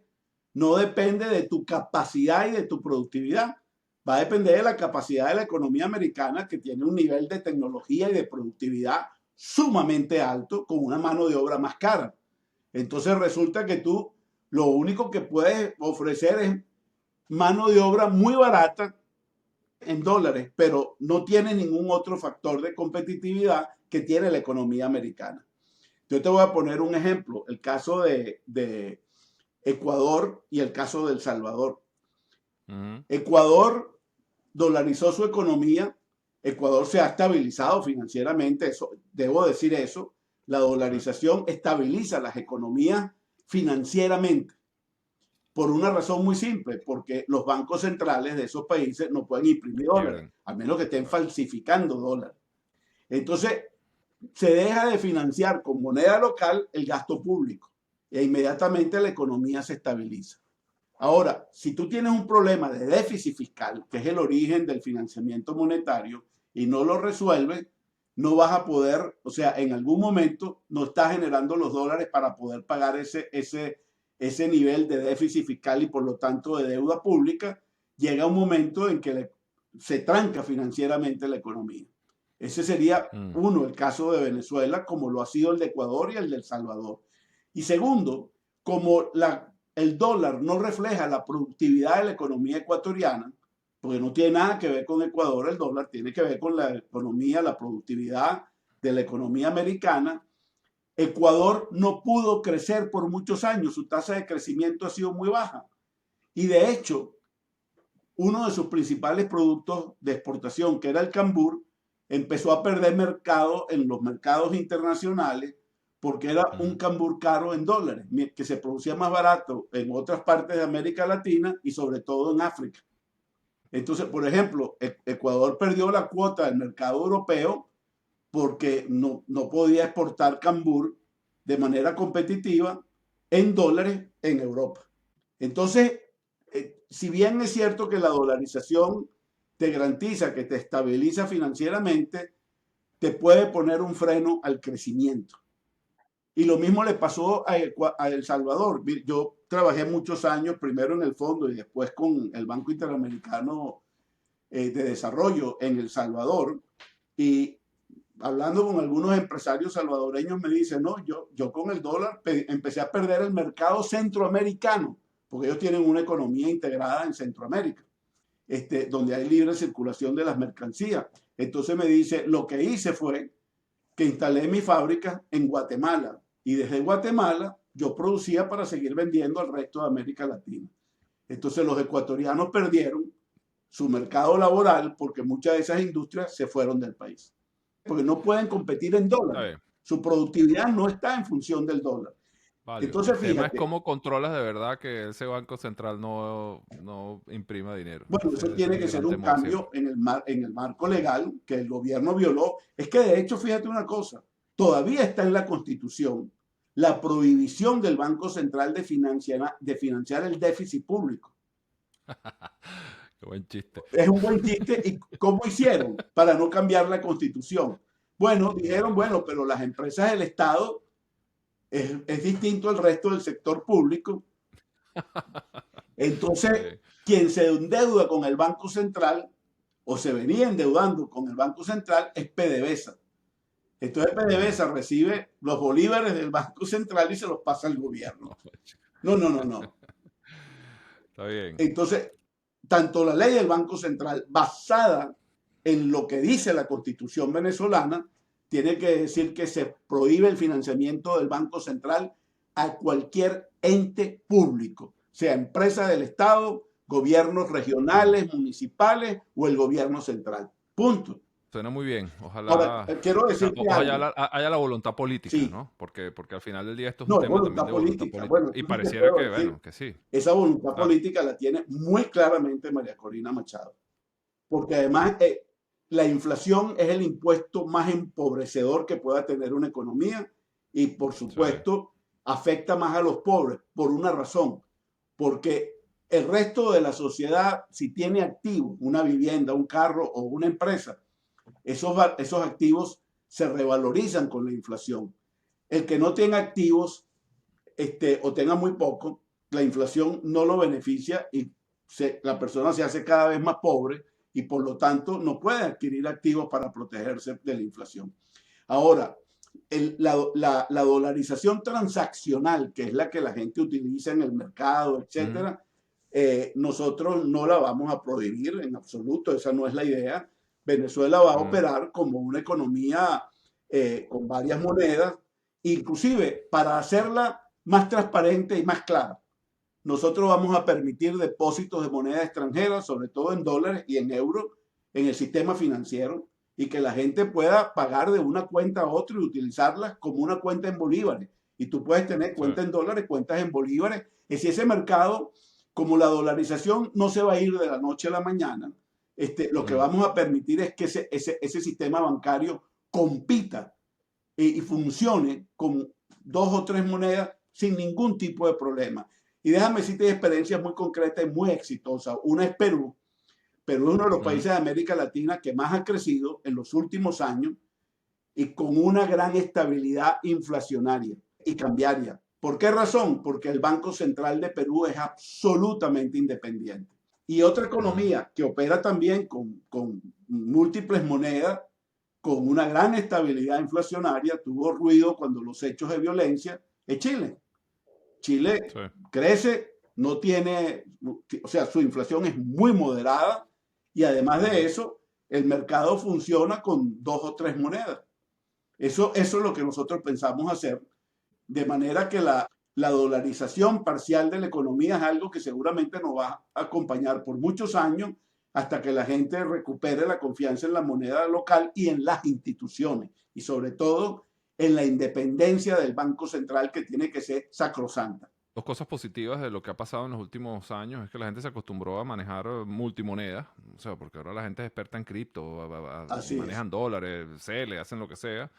no depende de tu capacidad y de tu productividad. Va a depender de la capacidad de la economía americana, que tiene un nivel de tecnología y de productividad sumamente alto, con una mano de obra más cara. Entonces resulta que tú lo único que puedes ofrecer es mano de obra muy barata en dólares, pero no tiene ningún otro factor de competitividad que tiene la economía americana. Yo te voy a poner un ejemplo, el caso de Ecuador y el caso de El Salvador. Ecuador dolarizó su economía, Ecuador se ha estabilizado financieramente, eso, debo decir eso, la dolarización estabiliza las economías financieramente por una razón muy simple, porque los bancos centrales de esos países no pueden imprimir dólares, a menos que estén falsificando dólares. Entonces, se deja de financiar con moneda local el gasto público e inmediatamente la economía se estabiliza. Ahora, si tú tienes un problema de déficit fiscal, que es el origen del financiamiento monetario, y no lo resuelves, no vas a poder, o sea, en algún momento no estás generando los dólares para poder pagar ese nivel de déficit fiscal y por lo tanto de deuda pública. Llega un momento en que se tranca financieramente la economía. Ese sería, uno, el caso de Venezuela, como lo ha sido el de Ecuador y el de El Salvador. Y segundo, como el dólar no refleja la productividad de la economía ecuatoriana, porque no tiene nada que ver con Ecuador, el dólar tiene que ver con la economía, la productividad de la economía americana. Ecuador no pudo crecer por muchos años, su tasa de crecimiento ha sido muy baja. Y de hecho, uno de sus principales productos de exportación, que era el cambur, empezó a perder mercado en los mercados internacionales porque era un cambur caro en dólares, que se producía más barato en otras partes de América Latina y sobre todo en África. Entonces, por ejemplo, Ecuador perdió la cuota del mercado europeo porque no podía exportar cambur de manera competitiva en dólares en Europa. Entonces, si bien es cierto que la dolarización te garantiza que te estabiliza financieramente, te puede poner un freno al crecimiento. Y lo mismo le pasó a El Salvador. Yo trabajé muchos años, primero en el fondo y después con el Banco Interamericano de Desarrollo en El Salvador. Y hablando con algunos empresarios salvadoreños me dicen, no, yo con el dólar empecé a perder el mercado centroamericano, porque ellos tienen una economía integrada en Centroamérica, donde hay libre circulación de las mercancías. Entonces me dice, lo que hice fue que instalé mi fábrica en Guatemala y desde Guatemala yo producía para seguir vendiendo al resto de América Latina. Entonces los ecuatorianos perdieron su mercado laboral porque muchas de esas industrias se fueron del país. Porque no pueden competir en dólares. Su productividad no está en función del dólar. Vale. Entonces, el tema es cómo controlas de verdad que ese Banco Central no imprima dinero. Bueno, eso tiene que ser un cambio en el marco legal que el gobierno violó. Es que de hecho, fíjate una cosa, todavía está en la Constitución la prohibición del Banco Central de financiar el déficit público. Qué buen chiste. Es un buen chiste. ¿Y cómo hicieron para no cambiar la Constitución? Bueno, dijeron, bueno, pero las empresas del Estado es distinto al resto del sector público. Entonces, quien se endeuda con el Banco Central o se venía endeudando con el Banco Central es PDVSA. Entonces PDVSA recibe los bolívares del Banco Central y se los pasa al gobierno. No. Está bien. Entonces, tanto la ley del Banco Central, basada en lo que dice la Constitución venezolana, tiene que decir que se prohíbe el financiamiento del Banco Central a cualquier ente público, sea empresa del Estado, gobiernos regionales, municipales o el gobierno central. Punto. Suena muy bien. Ahora, Ojalá, quiero o sea, decirte ojalá algo. haya la voluntad política, Sí, ¿no? Porque al final del día esto es un no, es tema también voluntad de voluntad política. política. Bueno, Y sí te pareciera puedo que, decir, bueno, que sí, esa voluntad claro. política la tiene muy claramente María Corina Machado, porque además la inflación es el impuesto más empobrecedor que pueda tener una economía y por Sí, supuesto afecta más a los pobres por una razón, porque el resto de la sociedad, si tiene activos, una vivienda, un carro o una empresa, esos activos se revalorizan con la inflación. El que no tenga activos o tenga muy poco, la inflación no lo beneficia y la persona se hace cada vez más pobre y por lo tanto no puede adquirir activos para protegerse de la inflación. Ahora, la dolarización transaccional, que es la que la gente utiliza en el mercado, ujú, etcétera, nosotros no la vamos a prohibir en absoluto, esa no es la idea. Venezuela va a ujú, operar como una economía con varias monedas, inclusive para hacerla más transparente y más clara. Nosotros vamos a permitir depósitos de moneda extranjera, sobre todo en dólares y en euros, en el sistema financiero y que la gente pueda pagar de una cuenta a otra y utilizarlas como una cuenta en bolívares. Y tú puedes tener sí, cuenta en dólares, cuentas en bolívares. Y si ese mercado, como la dolarización no se va a ir de la noche a la mañana, lo que mm, vamos a permitir es que ese sistema bancario compita y funcione con dos o tres monedas sin ningún tipo de problema. Y déjame decirte experiencias muy concretas y muy exitosas. Una es Perú. Perú es uno de los ujú, países de América Latina que más ha crecido en los últimos años y con una gran estabilidad inflacionaria y cambiaria. ¿Por qué razón? Porque el Banco Central de Perú es absolutamente independiente. Y otra ujú. economía que opera también con múltiples monedas, con una gran estabilidad inflacionaria, tuvo ruido cuando los hechos de violencia, es Chile. Sí, Chile crece, no tiene, o sea, su inflación es muy moderada y además de ujú. eso, el mercado funciona con dos o tres monedas. Eso es lo que nosotros pensamos hacer, de manera que la dolarización parcial de la economía es algo que seguramente nos va a acompañar por muchos años hasta que la gente recupere la confianza en la moneda local y en las instituciones y sobre todo en la independencia del Banco Central que tiene que ser sacrosanta. Dos cosas positivas de lo que ha pasado en los últimos años es que la gente se acostumbró a manejar multimonedas, o sea, porque ahora la gente es experta en cripto, Así es. manejan dólares, CELE, hacen lo que sea.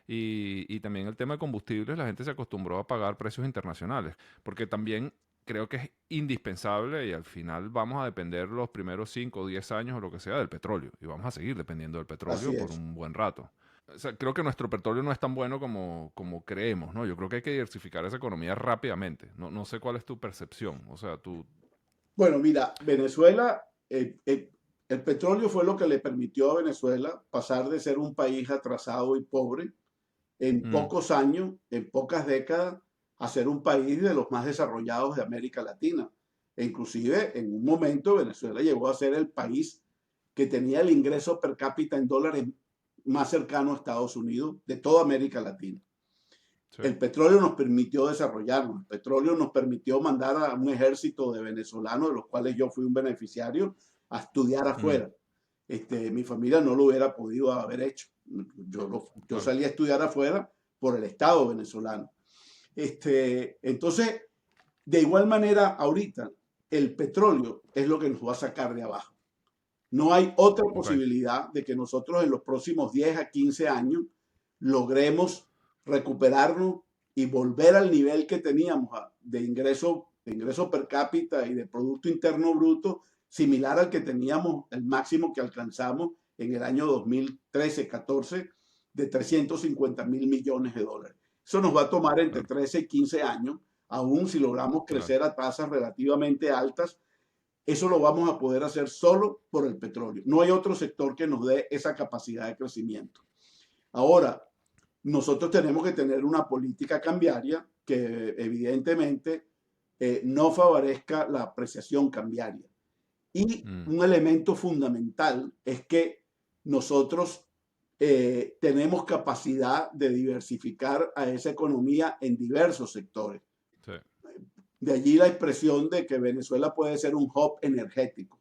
Y también el tema de combustibles, la gente se acostumbró a pagar precios internacionales, porque también creo que es indispensable y al final vamos a depender los primeros 5 o 10 años o lo que sea del petróleo, y vamos a seguir dependiendo del Así petróleo por es. un buen rato. O sea, creo que nuestro petróleo no es tan bueno como creemos, ¿no? Yo creo que hay que diversificar esa economía rápidamente. No sé cuál es tu percepción. O sea, tú... Bueno, mira, Venezuela, el petróleo fue lo que le permitió a Venezuela pasar de ser un país atrasado y pobre en Mm, pocos años, en pocas décadas, a ser un país de los más desarrollados de América Latina. E inclusive en un momento Venezuela llegó a ser el país que tenía el ingreso per cápita en dólares más cercano a Estados Unidos de toda América Latina. sí. El petróleo nos permitió desarrollarnos, el petróleo nos permitió mandar a un ejército de venezolanos, de los cuales yo fui un beneficiario, a estudiar Mm, afuera. Mi familia no lo hubiera podido haber hecho. Yo claro. salí a estudiar afuera por el Estado venezolano. Entonces, de igual manera, ahorita el petróleo es lo que nos va a sacar de abajo. No hay otra Ok. posibilidad de que nosotros en los próximos 10 a 15 años logremos recuperarnos y volver al nivel que teníamos de ingreso per cápita y de Producto Interno Bruto, similar al que teníamos, el máximo que alcanzamos en el año 2013-14 de 350 mil millones de dólares. Eso nos va a tomar entre Claro, 13 y 15 años, aún si logramos claro. crecer a tasas relativamente altas, eso lo vamos a poder hacer solo por el petróleo. No hay otro sector que nos dé esa capacidad de crecimiento. Ahora, nosotros tenemos que tener una política cambiaria que evidentemente no favorezca la apreciación cambiaria. Y Mm, un elemento fundamental es que nosotros tenemos capacidad de diversificar a esa economía en diversos sectores. sí. De allí la expresión de que Venezuela puede ser un hub energético,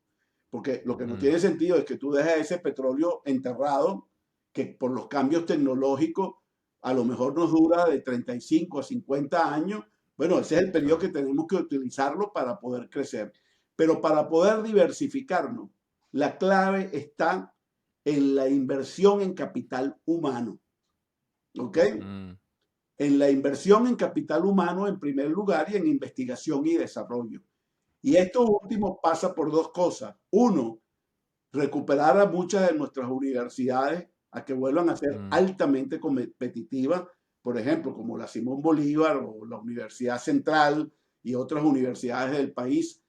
porque lo que no tiene sentido es que tú dejes ese petróleo enterrado, que por los cambios tecnológicos a lo mejor nos dura de 35 a 50 años. Bueno, ese es el periodo que tenemos que utilizarlo para poder crecer. Pero para poder diversificarnos, la clave está en la inversión en capital humano. ¿Ok? En la inversión en capital humano en primer lugar y en investigación y desarrollo. Y esto último pasa por dos cosas. Uno, recuperar a muchas de nuestras universidades a que vuelvan a ser altamente competitivas, por ejemplo, como la Simón Bolívar o la Universidad Central y otras universidades del país.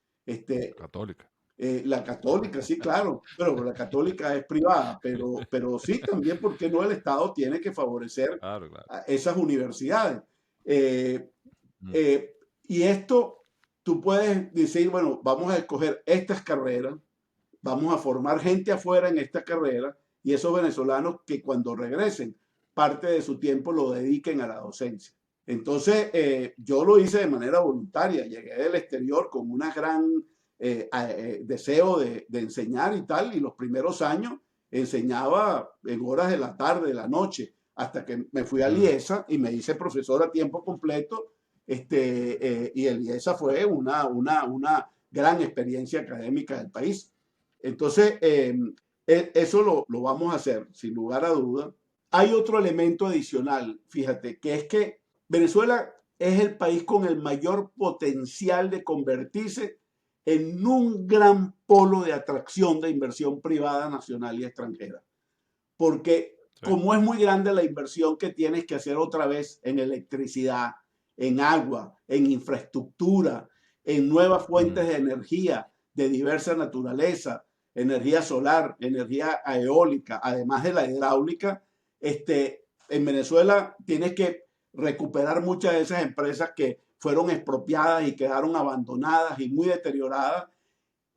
Católica. La católica, sí, claro, pero la católica es privada, pero sí, también, ¿por qué no el Estado tiene que favorecer Claro. a esas universidades? Y esto, tú puedes decir, bueno, vamos a escoger estas carreras, vamos a formar gente afuera en esta carrera y esos venezolanos que cuando regresen, parte de su tiempo lo dediquen a la docencia. Entonces, yo lo hice de manera voluntaria, llegué del exterior con una gran deseo de enseñar y tal, y los primeros años enseñaba en horas de la tarde, de la noche, hasta que me fui a Liesa y me hice profesor a tiempo completo, y el Liesa fue una gran experiencia académica del país. Entonces, eso lo vamos a hacer, sin lugar a duda. Hay otro elemento adicional, fíjate, que es que Venezuela es el país con el mayor potencial de convertirse en un gran polo de atracción de inversión privada nacional y extranjera. Porque como es muy grande la inversión que tienes que hacer otra vez en electricidad, en agua, en infraestructura, en nuevas fuentes de energía de diversa naturaleza, energía solar, energía eólica, además de la hidráulica, en Venezuela tienes que recuperar muchas de esas empresas que fueron expropiadas y quedaron abandonadas y muy deterioradas.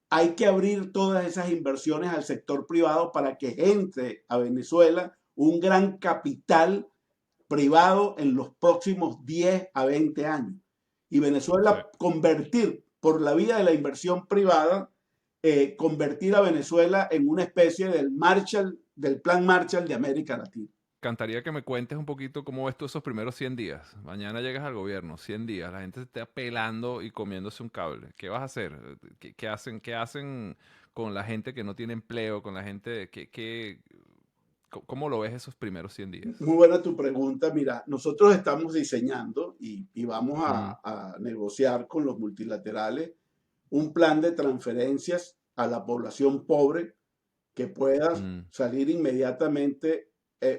Hay que abrir todas esas inversiones al sector privado para que entre a Venezuela un gran capital privado en los próximos 10 a 20 años. Y Venezuela convertir por la vía de la inversión privada, convertir a Venezuela en una especie del Marshall, del Plan Marshall de América Latina. Encantaría que me cuentes un poquito cómo ves tú esos primeros 100 días. Mañana llegas al gobierno, 100 días, la gente se está pelando y comiéndose un cable. ¿Qué vas a hacer? ¿Qué hacen con la gente que no tiene empleo, con la gente ¿cómo lo ves esos primeros 100 días? Muy buena tu pregunta. Mira, nosotros estamos diseñando y vamos a negociar con los multilaterales un plan de transferencias a la población pobre que pueda salir inmediatamente,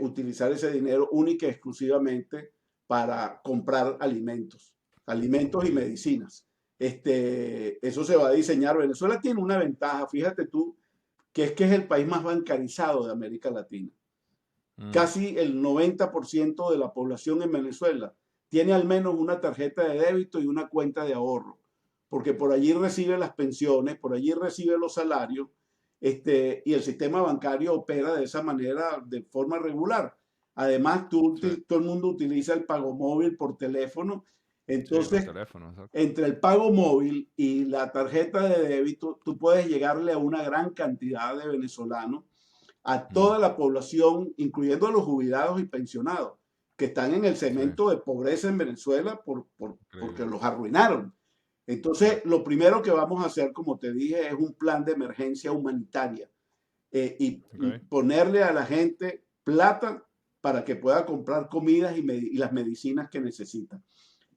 utilizar ese dinero única y exclusivamente para comprar alimentos y medicinas. Eso se va a diseñar. Venezuela tiene una ventaja, fíjate tú, que es el país más bancarizado de América Latina. Casi el 90% de la población en Venezuela tiene al menos una tarjeta de débito y una cuenta de ahorro, porque por allí recibe las pensiones, por allí recibe los salarios, y el sistema bancario opera de esa manera de forma regular. Además, todo el mundo utiliza el pago móvil por teléfono. Entonces, entre el pago móvil y la tarjeta de débito, tú puedes llegarle a una gran cantidad de venezolanos, a toda la población, incluyendo a los jubilados y pensionados, que están en el segmento de pobreza en Venezuela porque los arruinaron. Entonces, lo primero que vamos a hacer, como te dije, es un plan de emergencia humanitaria y ponerle a la gente plata para que pueda comprar comidas y las medicinas que necesita.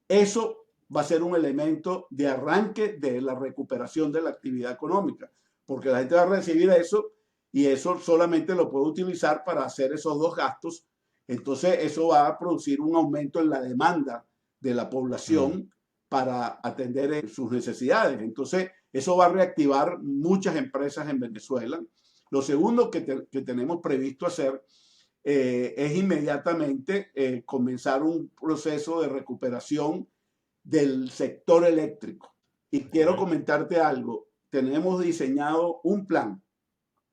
Eso va a ser un elemento de arranque de la recuperación de la actividad económica, porque la gente va a recibir eso y eso solamente lo puede utilizar para hacer esos dos gastos. Entonces, eso va a producir un aumento en la demanda de la población para atender sus necesidades. Entonces, eso va a reactivar muchas empresas en Venezuela. Lo segundo que tenemos previsto hacer es inmediatamente comenzar un proceso de recuperación del sector eléctrico. Y quiero comentarte algo. Tenemos diseñado un plan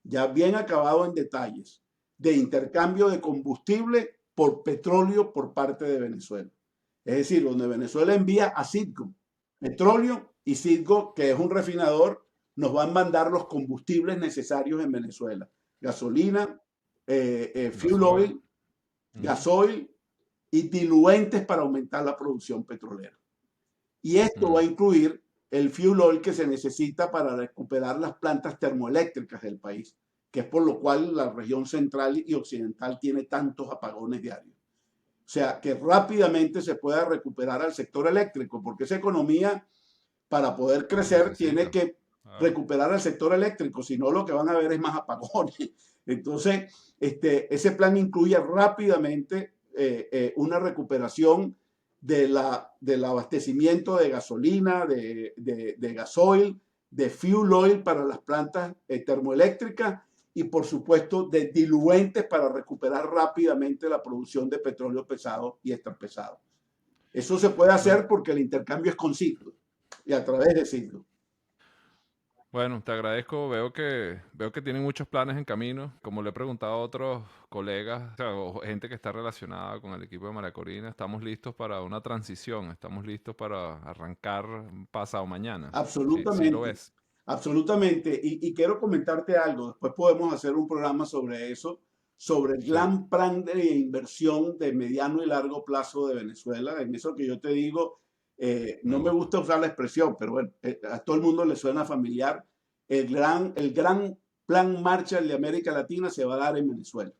ya bien acabado en detalles de intercambio de combustible por petróleo por parte de Venezuela. Es decir, donde Venezuela envía a Citgo petróleo y Citgo, que es un refinador, nos van a mandar los combustibles necesarios en Venezuela. Gasolina, fuel oil, gasoil y diluentes para aumentar la producción petrolera. Y esto va a incluir el fuel oil que se necesita para recuperar las plantas termoeléctricas del país, que es por lo cual la región central y occidental tiene tantos apagones diarios. O sea, que rápidamente se pueda recuperar al sector eléctrico, porque esa economía, para poder crecer, tiene que recuperar al sector eléctrico, si no lo que van a ver es más apagones. Entonces, ese plan incluye rápidamente una recuperación del abastecimiento de gasolina, de gasoil, de fuel oil para las plantas termoeléctricas y, por supuesto, de diluentes para recuperar rápidamente la producción de petróleo pesado y extrapesado. Eso se puede hacer porque el intercambio es con ciclos y a través de ciclos. Bueno, te agradezco. Veo que tienen muchos planes en camino. Como le he preguntado a otros colegas, o gente que está relacionada con el equipo de María Corina, estamos listos para una transición. Estamos listos para arrancar pasado mañana. Absolutamente. Sí lo es. Absolutamente. Y quiero comentarte algo. Después podemos hacer un programa sobre eso, sobre el gran plan de inversión de mediano y largo plazo de Venezuela. En eso que yo te digo, no me gusta usar la expresión, pero bueno, a todo el mundo le suena familiar. El gran plan Marshall de América Latina se va a dar en Venezuela.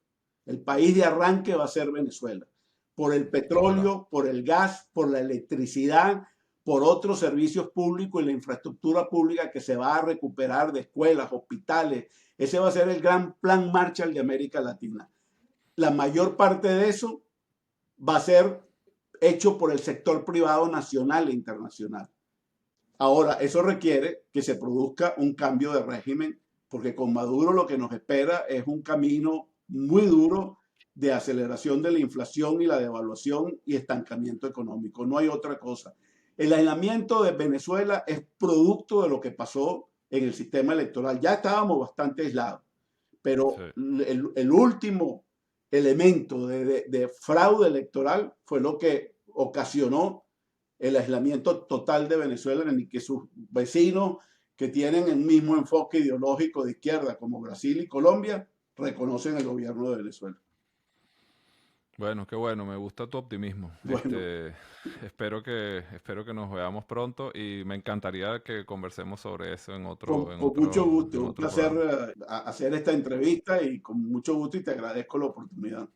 El país de arranque va a ser Venezuela. Por el petróleo, por el gas, por la electricidad, por otros servicios públicos y la infraestructura pública que se va a recuperar de escuelas, hospitales. Ese va a ser el gran plan Marshall de América Latina. La mayor parte de eso va a ser hecho por el sector privado nacional e internacional. Ahora, eso requiere que se produzca un cambio de régimen, porque con Maduro lo que nos espera es un camino muy duro de aceleración de la inflación y la devaluación y estancamiento económico. No hay otra cosa. El aislamiento de Venezuela es producto de lo que pasó en el sistema electoral. Ya estábamos bastante aislados, pero el último elemento de fraude electoral fue lo que ocasionó el aislamiento total de Venezuela, en el que sus vecinos que tienen el mismo enfoque ideológico de izquierda como Brasil y Colombia reconocen el gobierno de Venezuela. Bueno, qué bueno, me gusta tu optimismo. Bueno. Espero que nos veamos pronto y me encantaría que conversemos sobre eso en otro Con mucho gusto, un placer programa. hacer esta entrevista y con mucho gusto y te agradezco la oportunidad.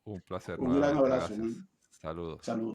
Un placer Un gran nuevamente, abrazo. gracias. Saludos. Saludos.